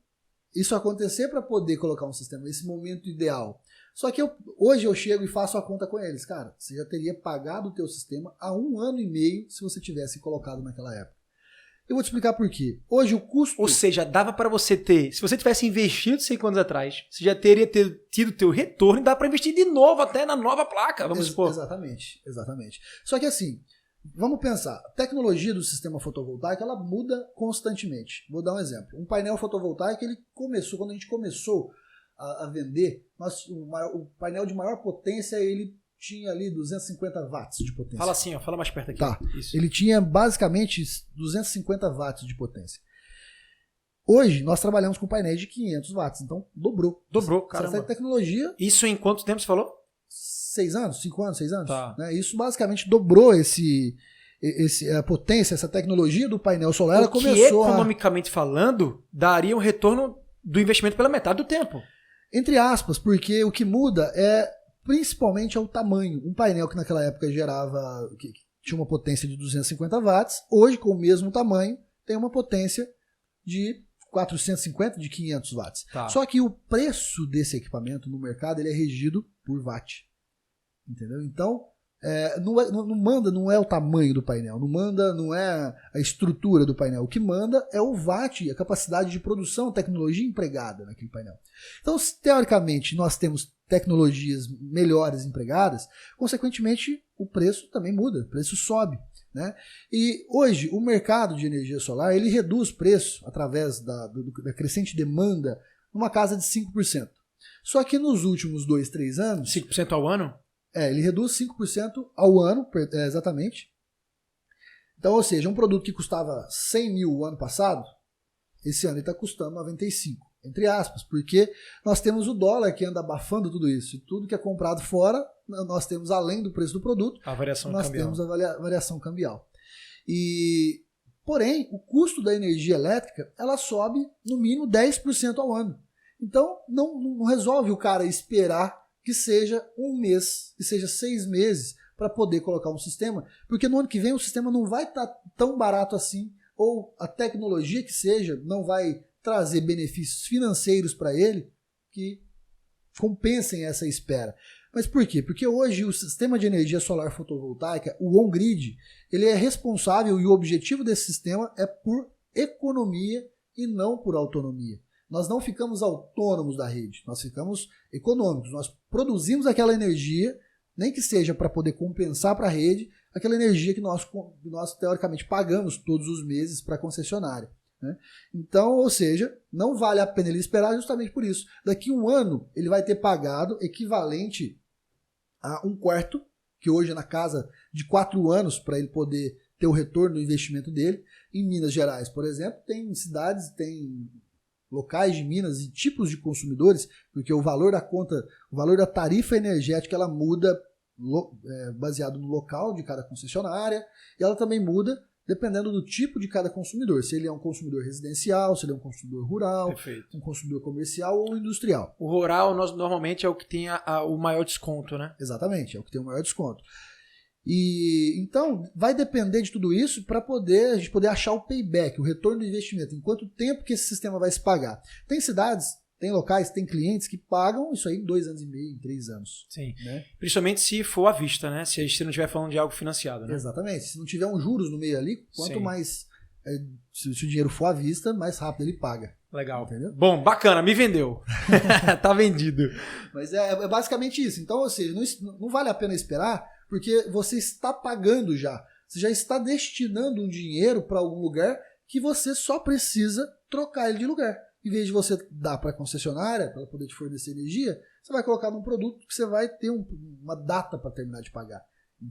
isso acontecer para poder colocar um sistema, esse momento ideal. Só que hoje eu chego e faço a conta com eles. Cara, você já teria pagado o teu sistema há 1 ano e meio se você tivesse colocado naquela época. Eu vou te explicar por quê. Hoje o custo... Ou seja, dava para você ter... Se você tivesse investido 5 anos atrás, você já teria tido teu retorno e dá para investir de novo até na nova placa, vamos supor. Exatamente. Só que assim... Vamos pensar, a tecnologia do sistema fotovoltaico ela muda constantemente. Vou dar um exemplo. Um painel fotovoltaico, quando a gente começou a vender, o painel de maior potência, ele tinha ali 250 watts de potência. Fala assim, fala mais perto aqui. Tá. Isso. Ele tinha basicamente 250 watts de potência. Hoje, nós trabalhamos com painéis de 500 watts, então dobrou. Caramba. Essa tecnologia... Isso em quanto tempo você falou? 6 anos, 5 anos, 6 anos. Tá. Né? Isso basicamente dobrou a potência, essa tecnologia do painel solar. Ela começou economicamente falando, daria um retorno do investimento pela metade do tempo. Entre aspas, porque o que muda principalmente é o tamanho. Um painel que naquela época tinha uma potência de 250 watts, hoje com o mesmo tamanho tem uma potência de 450, de 500 watts. Tá. Só que o preço desse equipamento no mercado ele é regido por watt. Entendeu? Então, não é o tamanho do painel, não é a estrutura do painel. O que manda é o watt, a capacidade de produção, tecnologia empregada naquele painel. Então, teoricamente, nós temos tecnologias melhores empregadas, consequentemente, o preço também muda, o preço sobe. Né? E hoje, o mercado de energia solar ele reduz preço através da crescente demanda numa casa de 5%. Só que nos últimos 2, 3 anos... 5% ao ano? Ele reduz 5% ao ano, exatamente. Então, ou seja, um produto que custava 100 mil o ano passado, esse ano ele está custando 95, entre aspas, porque nós temos o dólar que anda abafando tudo isso. E tudo que é comprado fora, nós temos, além do preço do produto, a variação nós cambial. temos a variação cambial. Porém, o custo da energia elétrica, ela sobe no mínimo 10% ao ano. Então, não resolve o cara esperar que seja um mês, que seja 6 meses para poder colocar um sistema, porque no ano que vem o sistema não vai estar tão barato assim, ou a tecnologia que seja não vai trazer benefícios financeiros para ele que compensem essa espera. Mas por quê? Porque hoje o sistema de energia solar fotovoltaica, o on-grid, ele é responsável e o objetivo desse sistema é por economia e não por autonomia. Nós não ficamos autônomos da rede, nós ficamos econômicos. Nós produzimos aquela energia, nem que seja para poder compensar para a rede, aquela energia que nós teoricamente pagamos todos os meses para a concessionária. Né? Então, ou seja, não vale a pena ele esperar justamente por isso. Daqui a um ano ele vai ter pagado equivalente a 1/4, que hoje é na casa de 4 anos para ele poder ter o retorno do investimento dele. Em Minas Gerais, por exemplo, tem cidades, tem locais de Minas e tipos de consumidores, porque o valor da conta, o valor da tarifa energética, ela muda baseado no local de cada concessionária, e ela também muda dependendo do tipo de cada consumidor, se ele é um consumidor residencial, se ele é um consumidor rural, Perfeito. Um consumidor comercial ou industrial. O rural normalmente é o que tem o maior desconto, né? Exatamente, é o que tem o maior desconto. E então vai depender de tudo isso para a gente poder achar o payback, o retorno do investimento, em quanto tempo que esse sistema vai se pagar. Tem cidades, tem locais, tem clientes que pagam isso aí em 2 anos e meio, em 3 anos. Sim. Né? Principalmente se for à vista, né? Se a gente não estiver falando de algo financiado, né? Exatamente. Se não tiver um juros no meio ali, quanto mais se o dinheiro for à vista, mais rápido ele paga. Legal. Entendeu? Bom, bacana, me vendeu. Tá vendido. Mas é basicamente isso. Então, ou seja, não vale a pena esperar, porque você está pagando já. Você já está destinando um dinheiro para algum lugar que você só precisa trocar ele de lugar. Em vez de você dar para a concessionária, para ela poder te fornecer energia, você vai colocar num produto que você vai ter uma data para terminar de pagar.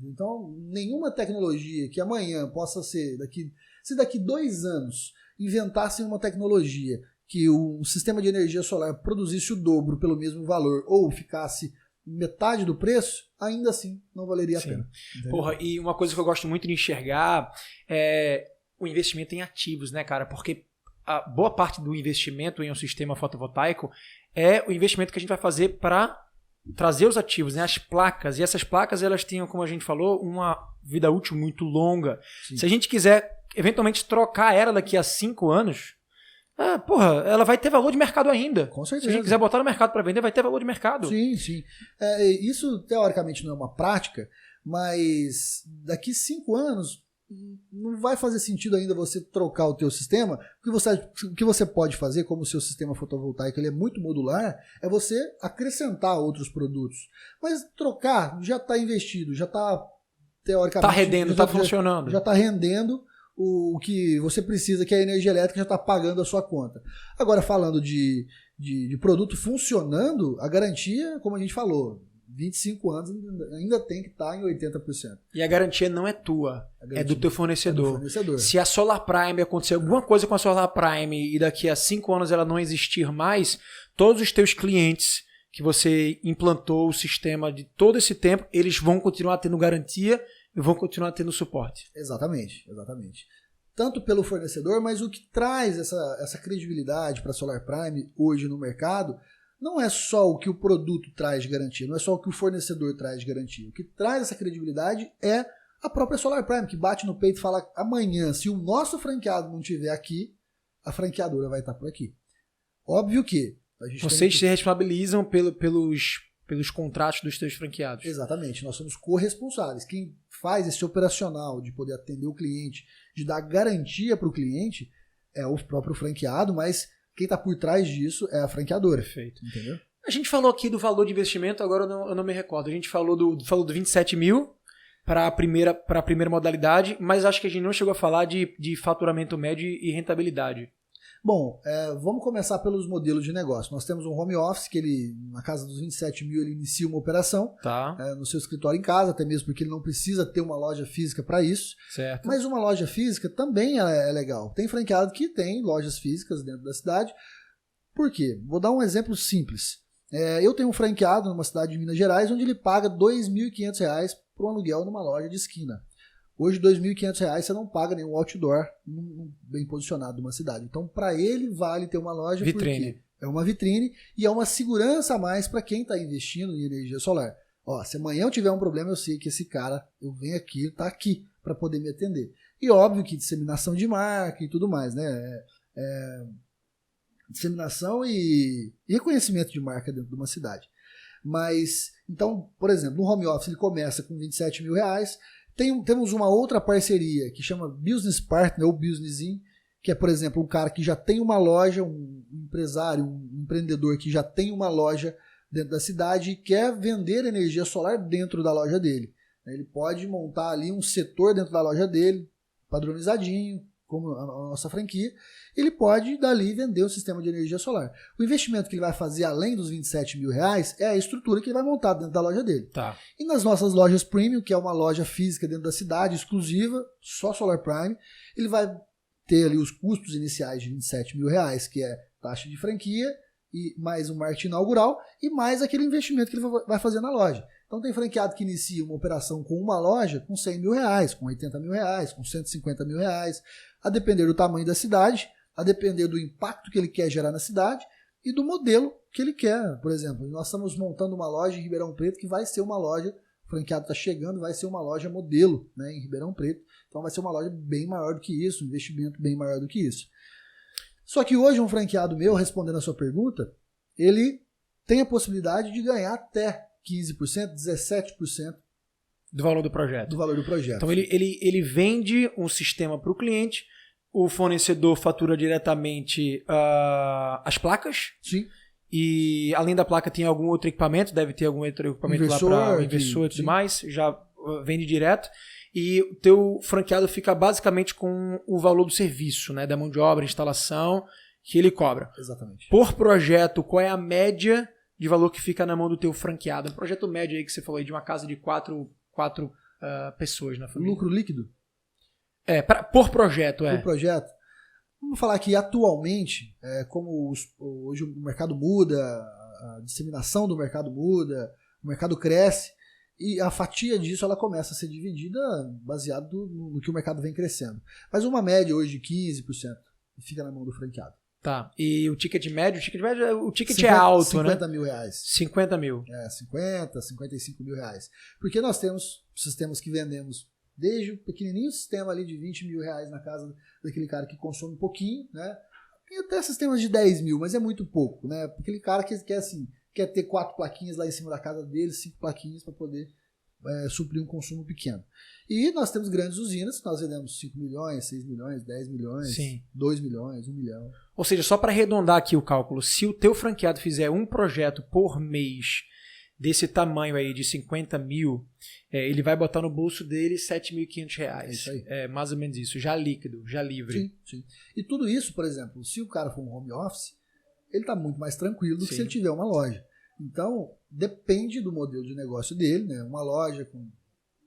Então, nenhuma tecnologia que amanhã possa ser, se daqui 2 anos inventassem uma tecnologia que o sistema de energia solar produzisse o dobro pelo mesmo valor ou ficasse metade do preço, ainda assim não valeria a pena. Entendeu? Porra, e uma coisa que eu gosto muito de enxergar é o investimento em ativos, né, cara? Porque a boa parte do investimento em um sistema fotovoltaico é o investimento que a gente vai fazer para trazer os ativos, né? As placas. E essas placas, elas têm, como a gente falou, uma vida útil muito longa. Sim. Se a gente quiser, eventualmente, trocar ela daqui a 5 anos, ela vai ter valor de mercado ainda. Com certeza. Se a gente quiser botar no mercado para vender, vai ter valor de mercado. Sim, sim. Isso, teoricamente, não é uma prática, mas daqui 5 anos não vai fazer sentido ainda você trocar o teu sistema. O que você pode fazer, como o seu sistema fotovoltaico ele é muito modular, é você acrescentar outros produtos. Mas trocar já está investido, já está teoricamente... Está rendendo, está funcionando. Já está rendendo o que você precisa, que a energia elétrica já está pagando a sua conta. Agora, falando de produto funcionando, a garantia, como a gente falou, 25 anos ainda tem que estar em 80%. E a garantia não é tua, é do teu fornecedor. É Se a Solar Prime acontecer alguma coisa com a Solar Prime e daqui a 5 anos ela não existir mais, todos os teus clientes que você implantou o sistema de todo esse tempo, eles vão continuar tendo garantia e vão continuar tendo suporte. Exatamente. Tanto pelo fornecedor, mas o que traz essa credibilidade para a Solar Prime hoje no mercado não é só o que o produto traz de garantia, não é só o que o fornecedor traz de garantia. O que traz essa credibilidade é a própria Solar Prime, que bate no peito e fala: amanhã, se o nosso franqueado não estiver aqui, a franqueadora vai estar por aqui. Óbvio que a gente vocês se responsabilizam pelos contratos dos seus franqueados. Exatamente, nós somos corresponsáveis. Quem faz esse operacional de poder atender o cliente, de dar garantia para o cliente, é o próprio franqueado, mas quem está por trás disso é a franqueadora. Perfeito. Entendeu? A gente falou aqui do valor de investimento, agora eu não me recordo. A gente falou do 27 mil para a primeira modalidade, mas acho que a gente não chegou a falar de faturamento médio e rentabilidade. Bom, vamos começar pelos modelos de negócio. Nós temos um home office que ele, na casa dos 27 mil, ele inicia uma operação no seu escritório em casa, até mesmo porque ele não precisa ter uma loja física para isso. Certo. Mas uma loja física também é legal. Tem franqueado que tem lojas físicas dentro da cidade. Por quê? Vou dar um exemplo simples. Eu tenho um franqueado numa cidade de Minas Gerais onde ele paga R$ 2.500 por um aluguel numa loja de esquina. Hoje, R$ 2.500 você não paga nenhum outdoor bem posicionado numa cidade. Então, para ele, vale ter uma loja vitrine. Porque é uma vitrine e é uma segurança a mais para quem está investindo em energia solar. Ó, se amanhã eu tiver um problema, eu sei que esse cara, eu venho aqui, está aqui para poder me atender. E óbvio que disseminação de marca e tudo mais, né? Disseminação e reconhecimento de marca dentro de uma cidade. Mas, então, por exemplo, no home office ele começa com R$ 27 mil. Temos uma outra parceria que chama Business Partner ou Business In, que é, por exemplo, um cara que já tem uma loja, um empresário, um empreendedor que já tem uma loja dentro da cidade e quer vender energia solar dentro da loja dele. Ele pode montar ali um setor dentro da loja dele, padronizadinho, como a nossa franquia, ele pode dali vender o sistema de energia solar. O investimento que ele vai fazer além dos R$ 27 mil é a estrutura que ele vai montar dentro da loja dele. Tá. E nas nossas lojas Premium, que é uma loja física dentro da cidade, exclusiva, só Solar Prime, ele vai ter ali os custos iniciais de R$ 27 mil, que é taxa de franquia, e mais um marketing inaugural, e mais aquele investimento que ele vai fazer na loja. Então tem franqueado que inicia uma operação com uma loja com R$ 100 mil, com R$ 80 mil, com R$ 150 mil, a depender do tamanho da cidade, a depender do impacto que ele quer gerar na cidade e do modelo que ele quer. Por exemplo, nós estamos montando uma loja em Ribeirão Preto que vai ser uma loja, o franqueado está chegando, vai ser uma loja modelo, né, em Ribeirão Preto. Então vai ser uma loja bem maior do que isso, um investimento bem maior do que isso. Só que hoje um franqueado meu, respondendo a sua pergunta, ele tem a possibilidade de ganhar até 15%, 17% do valor do projeto. Do valor do projeto. Então ele vende um sistema para o cliente, o fornecedor fatura diretamente as placas. Sim. E além da placa tem algum outro equipamento, deve ter algum outro equipamento inversor, lá para o inversor e tudo mais, já vende direto. E o teu franqueado fica basicamente com o valor do serviço, né, da mão de obra, instalação, que ele cobra. Exatamente. Por projeto, qual é a média de valor que fica na mão do teu franqueado? Um projeto médio aí que você falou aí de uma casa de quatro pessoas na família. Lucro líquido? Por projeto, Por projeto. Vamos falar que atualmente, como hoje o mercado muda, a disseminação do mercado muda, o mercado cresce, e a fatia disso ela começa a ser dividida baseado no que o mercado vem crescendo. Mas uma média hoje de 15% fica na mão do franqueado. Tá. E o ticket médio é alto, 50 né? mil reais. 50 mil. 50, 55 mil reais. Porque nós temos sistemas que vendemos desde o pequenininho sistema ali de 20 mil reais na casa daquele cara que consome um pouquinho, né? Tem até sistemas de 10 mil, mas é muito pouco, né? Aquele cara que quer ter 4 plaquinhas lá em cima da casa dele, 5 plaquinhas para poder suprir um consumo pequeno. E nós temos grandes usinas, nós vendemos 5 milhões, 6 milhões, 10 milhões, Sim. 2 milhões, 1 milhão. Ou seja, só para arredondar aqui o cálculo, se o teu franqueado fizer um projeto por mês desse tamanho aí de 50 mil, ele vai botar no bolso dele R$7.500. É isso aí. Mais ou menos isso, já líquido, já livre. Sim. E tudo isso, por exemplo, se o cara for um home office, ele está muito mais tranquilo do que se ele tiver uma loja. Então, depende do modelo de negócio dele, né? Uma loja com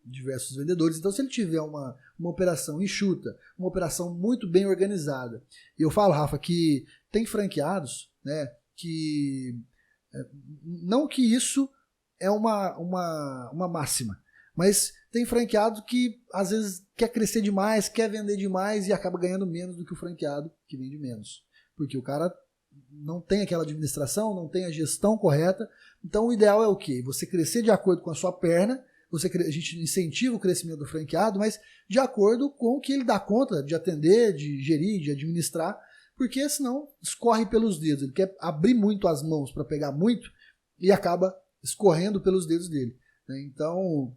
diversos vendedores. Então, se ele tiver uma operação enxuta, uma operação muito bem organizada. E eu falo, Rafa, que tem franqueados, né, que não que isso é uma máxima, mas tem franqueado que às vezes quer crescer demais, quer vender demais e acaba ganhando menos do que o franqueado que vende menos. Porque o cara não tem aquela administração, não tem a gestão correta. Então o ideal é o quê? Você crescer de acordo com a sua perna, a gente incentiva o crescimento do franqueado, mas de acordo com o que ele dá conta de atender, de gerir, de administrar, porque senão escorre pelos dedos. Ele quer abrir muito as mãos para pegar muito e acaba escorrendo pelos dedos dele. Então,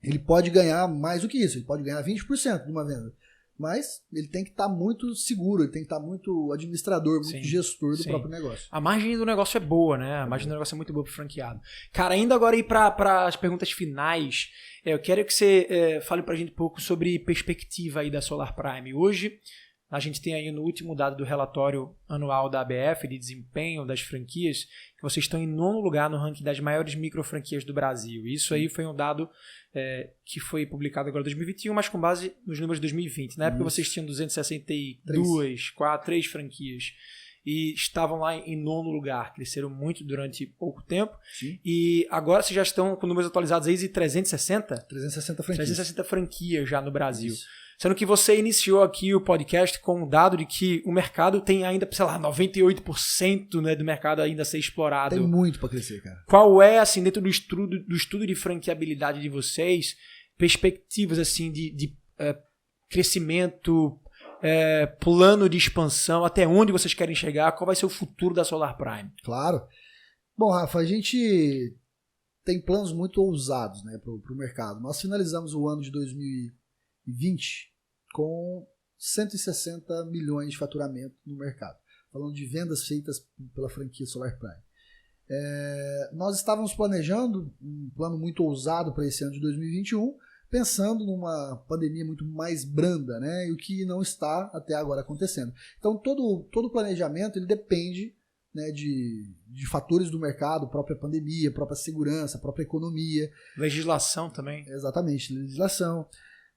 ele pode ganhar mais do que isso, ele pode ganhar 20% de uma venda. Mas ele tem que estar muito seguro, ele tem que estar muito administrador, muito gestor do próprio negócio. A margem do negócio é boa, né? A margem do negócio é muito boa pro franqueado. Cara, ainda agora ir para as perguntas finais, eu quero que você fale pra gente um pouco sobre perspectiva aí da Solar Prime. Hoje, a gente tem aí no último dado do relatório anual da ABF de desempenho das franquias, que vocês estão em 9º lugar no ranking das maiores micro franquias do Brasil. Isso aí foi um dado que foi publicado agora em 2021, mas com base nos números de 2020. Na época vocês tinham 262, 3 franquias e estavam lá em 9º lugar. Cresceram muito durante pouco tempo. Sim. E agora vocês já estão com números atualizados aí de 360? 360 franquias. 360 franquias já no Brasil. Isso. Sendo que você iniciou aqui o podcast com o dado de que o mercado tem ainda, sei lá, 98%, né, do mercado ainda a ser explorado. Tem muito para crescer, cara. Qual é, assim, dentro do estudo de franqueabilidade de vocês, perspectivas assim de crescimento, plano de expansão, até onde vocês querem chegar, qual vai ser o futuro da Solar Prime? Claro. Bom, Rafa, a gente tem planos muito ousados, né, para o mercado. Nós finalizamos o ano de 2020 com 160 milhões de faturamento no mercado. Falando de vendas feitas pela franquia Solar Prime. Nós estávamos planejando um plano muito ousado para esse ano de 2021, pensando numa pandemia muito mais branda, né, e o que não está até agora acontecendo. Então todo o planejamento ele depende, né, de fatores do mercado, própria pandemia, própria segurança, própria economia. Legislação também. Exatamente, legislação.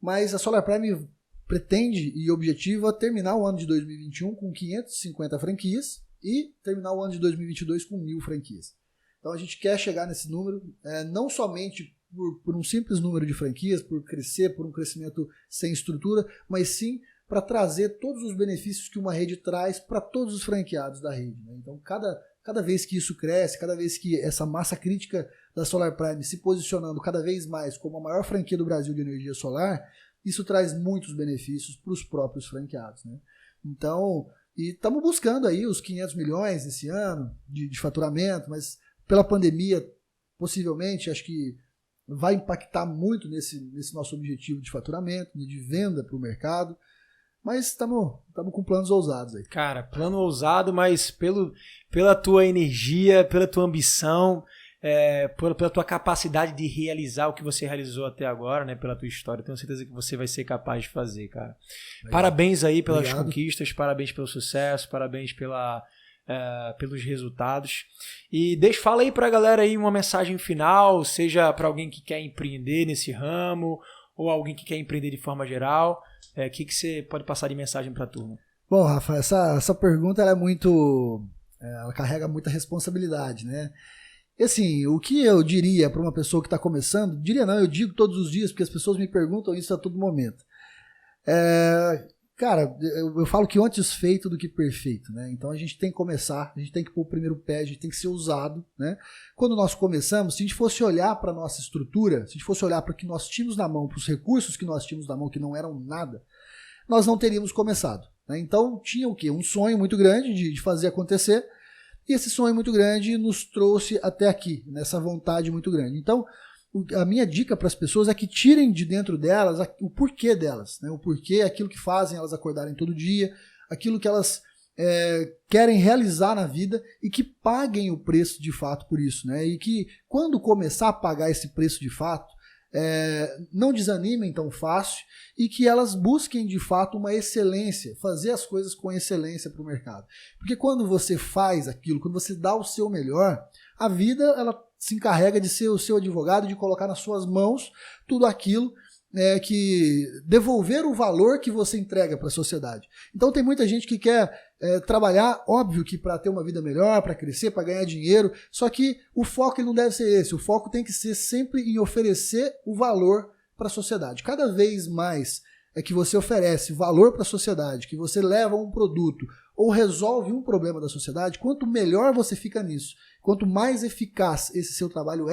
Mas a Solar Prime pretende e objetiva terminar o ano de 2021 com 550 franquias e terminar o ano de 2022 com 1.000 franquias. Então a gente quer chegar nesse número, não somente por um simples número de franquias, por crescer, por um crescimento sem estrutura, mas sim para trazer todos os benefícios que uma rede traz para todos os franqueados da rede, né? Então cada vez que isso cresce, cada vez que essa massa crítica da Solar Prime se posicionando cada vez mais como a maior franquia do Brasil de energia solar, isso traz muitos benefícios para os próprios franqueados, né? Então, e estamos buscando aí os 500 milhões esse ano de faturamento, mas pela pandemia, possivelmente, acho que vai impactar muito nesse nosso objetivo de faturamento, de venda para o mercado. Mas estamos com planos ousados aí. Cara, plano ousado, mas pela tua energia, pela tua ambição, pela tua capacidade de realizar o que você realizou até agora, né? Pela tua história, tenho certeza que você vai ser capaz de fazer, cara. Legal. Parabéns aí pelas conquistas, parabéns pelo sucesso, parabéns pelos resultados. E fala aí pra galera aí uma mensagem final, seja para alguém que quer empreender nesse ramo, ou alguém que quer empreender de forma geral. O que você pode passar de mensagem para a turma? Bom, Rafa, essa pergunta ela ela carrega muita responsabilidade, né? E assim, o que eu diria para uma pessoa que está começando, eu digo todos os dias, porque as pessoas me perguntam isso a todo momento. Cara, eu falo que antes feito do que perfeito, né? Então a gente tem que começar, a gente tem que pôr o primeiro pé, a gente tem que ser ousado, né? Quando nós começamos, se a gente fosse olhar para a nossa estrutura, se a gente fosse olhar para o que nós tínhamos na mão, para os recursos que nós tínhamos na mão, que não eram nada, nós não teríamos começado, né? Então tinha o quê? Um sonho muito grande de fazer acontecer, e esse sonho muito grande nos trouxe até aqui, nessa vontade muito grande. Então, a minha dica para as pessoas é que tirem de dentro delas o porquê delas, né? O porquê, aquilo que fazem elas acordarem todo dia, aquilo que elas querem realizar na vida e que paguem o preço de fato por isso, né? E que quando começar a pagar esse preço de fato, não desanimem tão fácil e que elas busquem de fato uma excelência, fazer as coisas com excelência para o mercado. Porque quando você faz aquilo, quando você dá o seu melhor, a vida ela se encarrega de ser o seu advogado, de colocar nas suas mãos tudo aquilo que devolver o valor que você entrega para a sociedade. Então tem muita gente que quer trabalhar, óbvio que para ter uma vida melhor, para crescer, para ganhar dinheiro, só que o foco ele não deve ser esse, o foco tem que ser sempre em oferecer o valor para a sociedade. Cada vez mais que você oferece valor para a sociedade, que você leva um produto ou resolve um problema da sociedade, quanto melhor você fica nisso, quanto mais eficaz esse seu trabalho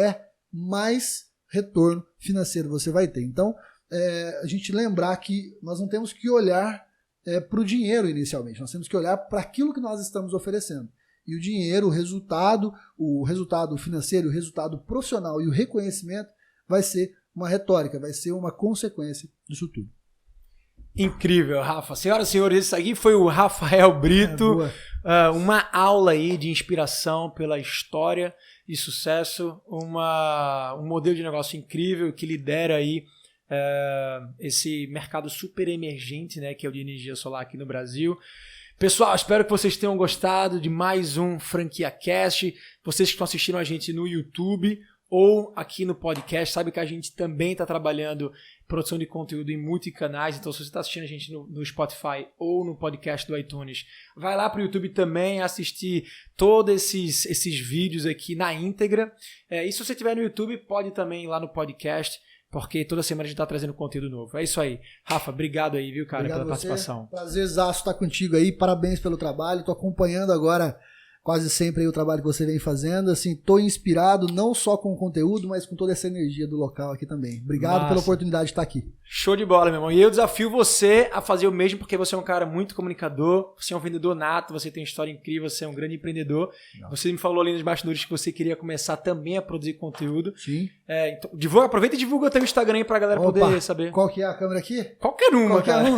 mais retorno financeiro você vai ter. Então, a gente lembrar que nós não temos que olhar para o dinheiro inicialmente, nós temos que olhar para aquilo que nós estamos oferecendo. E o dinheiro, o resultado financeiro, o resultado profissional e o reconhecimento vai ser uma retórica, vai ser uma consequência disso tudo. Incrível, Rafa. Senhoras e senhores, esse aqui foi o Rafael Brito. Uma aula aí de inspiração pela história e sucesso, um modelo de negócio incrível que lidera aí esse mercado super emergente, né, que é o de energia solar aqui no Brasil. Pessoal, espero que vocês tenham gostado de mais um Franquia Cast. Vocês que estão assistindo a gente no YouTube ou aqui no podcast, sabe que a gente também está trabalhando produção de conteúdo em multicanais. Então, se você está assistindo a gente no Spotify ou no podcast do iTunes, vai lá para o YouTube também assistir todos esses vídeos aqui na íntegra. E se você estiver no YouTube, pode também ir lá no podcast, porque toda semana a gente está trazendo conteúdo novo. É isso aí. Rafa, obrigado aí, viu, cara, pela participação. Prazerzaço estar contigo aí, parabéns pelo trabalho. Estou acompanhando agora quase sempre aí o trabalho que você vem fazendo. Assim, estou inspirado não só com o conteúdo, mas com toda essa energia do local aqui também. Obrigado pela oportunidade de estar aqui. Show de bola, meu irmão. E eu desafio você a fazer o mesmo, porque você é um cara muito comunicador, você é um vendedor nato, você tem uma história incrível, você é um grande empreendedor. Não. Você me falou ali nos bastidores que você queria começar também a produzir conteúdo. Sim. Então, aproveita e divulga o teu Instagram aí pra galera poder saber. Qual que é a câmera aqui? Qualquer uma, cara.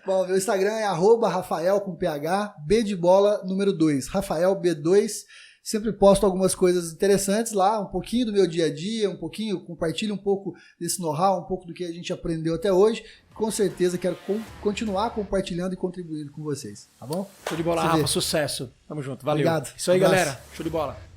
Bom, meu Instagram é @Rafael com PH, B de bola, número 2. Rafael B2. Sempre posto algumas coisas interessantes lá, um pouquinho do meu dia a dia, compartilho um pouco desse know-how, um pouco do que a gente aprendeu até hoje. Com certeza quero continuar compartilhando e contribuindo com vocês, tá bom? Show de bola, Rafa. Sucesso. Tamo junto. Valeu. Obrigado. Isso aí, galera. Show de bola.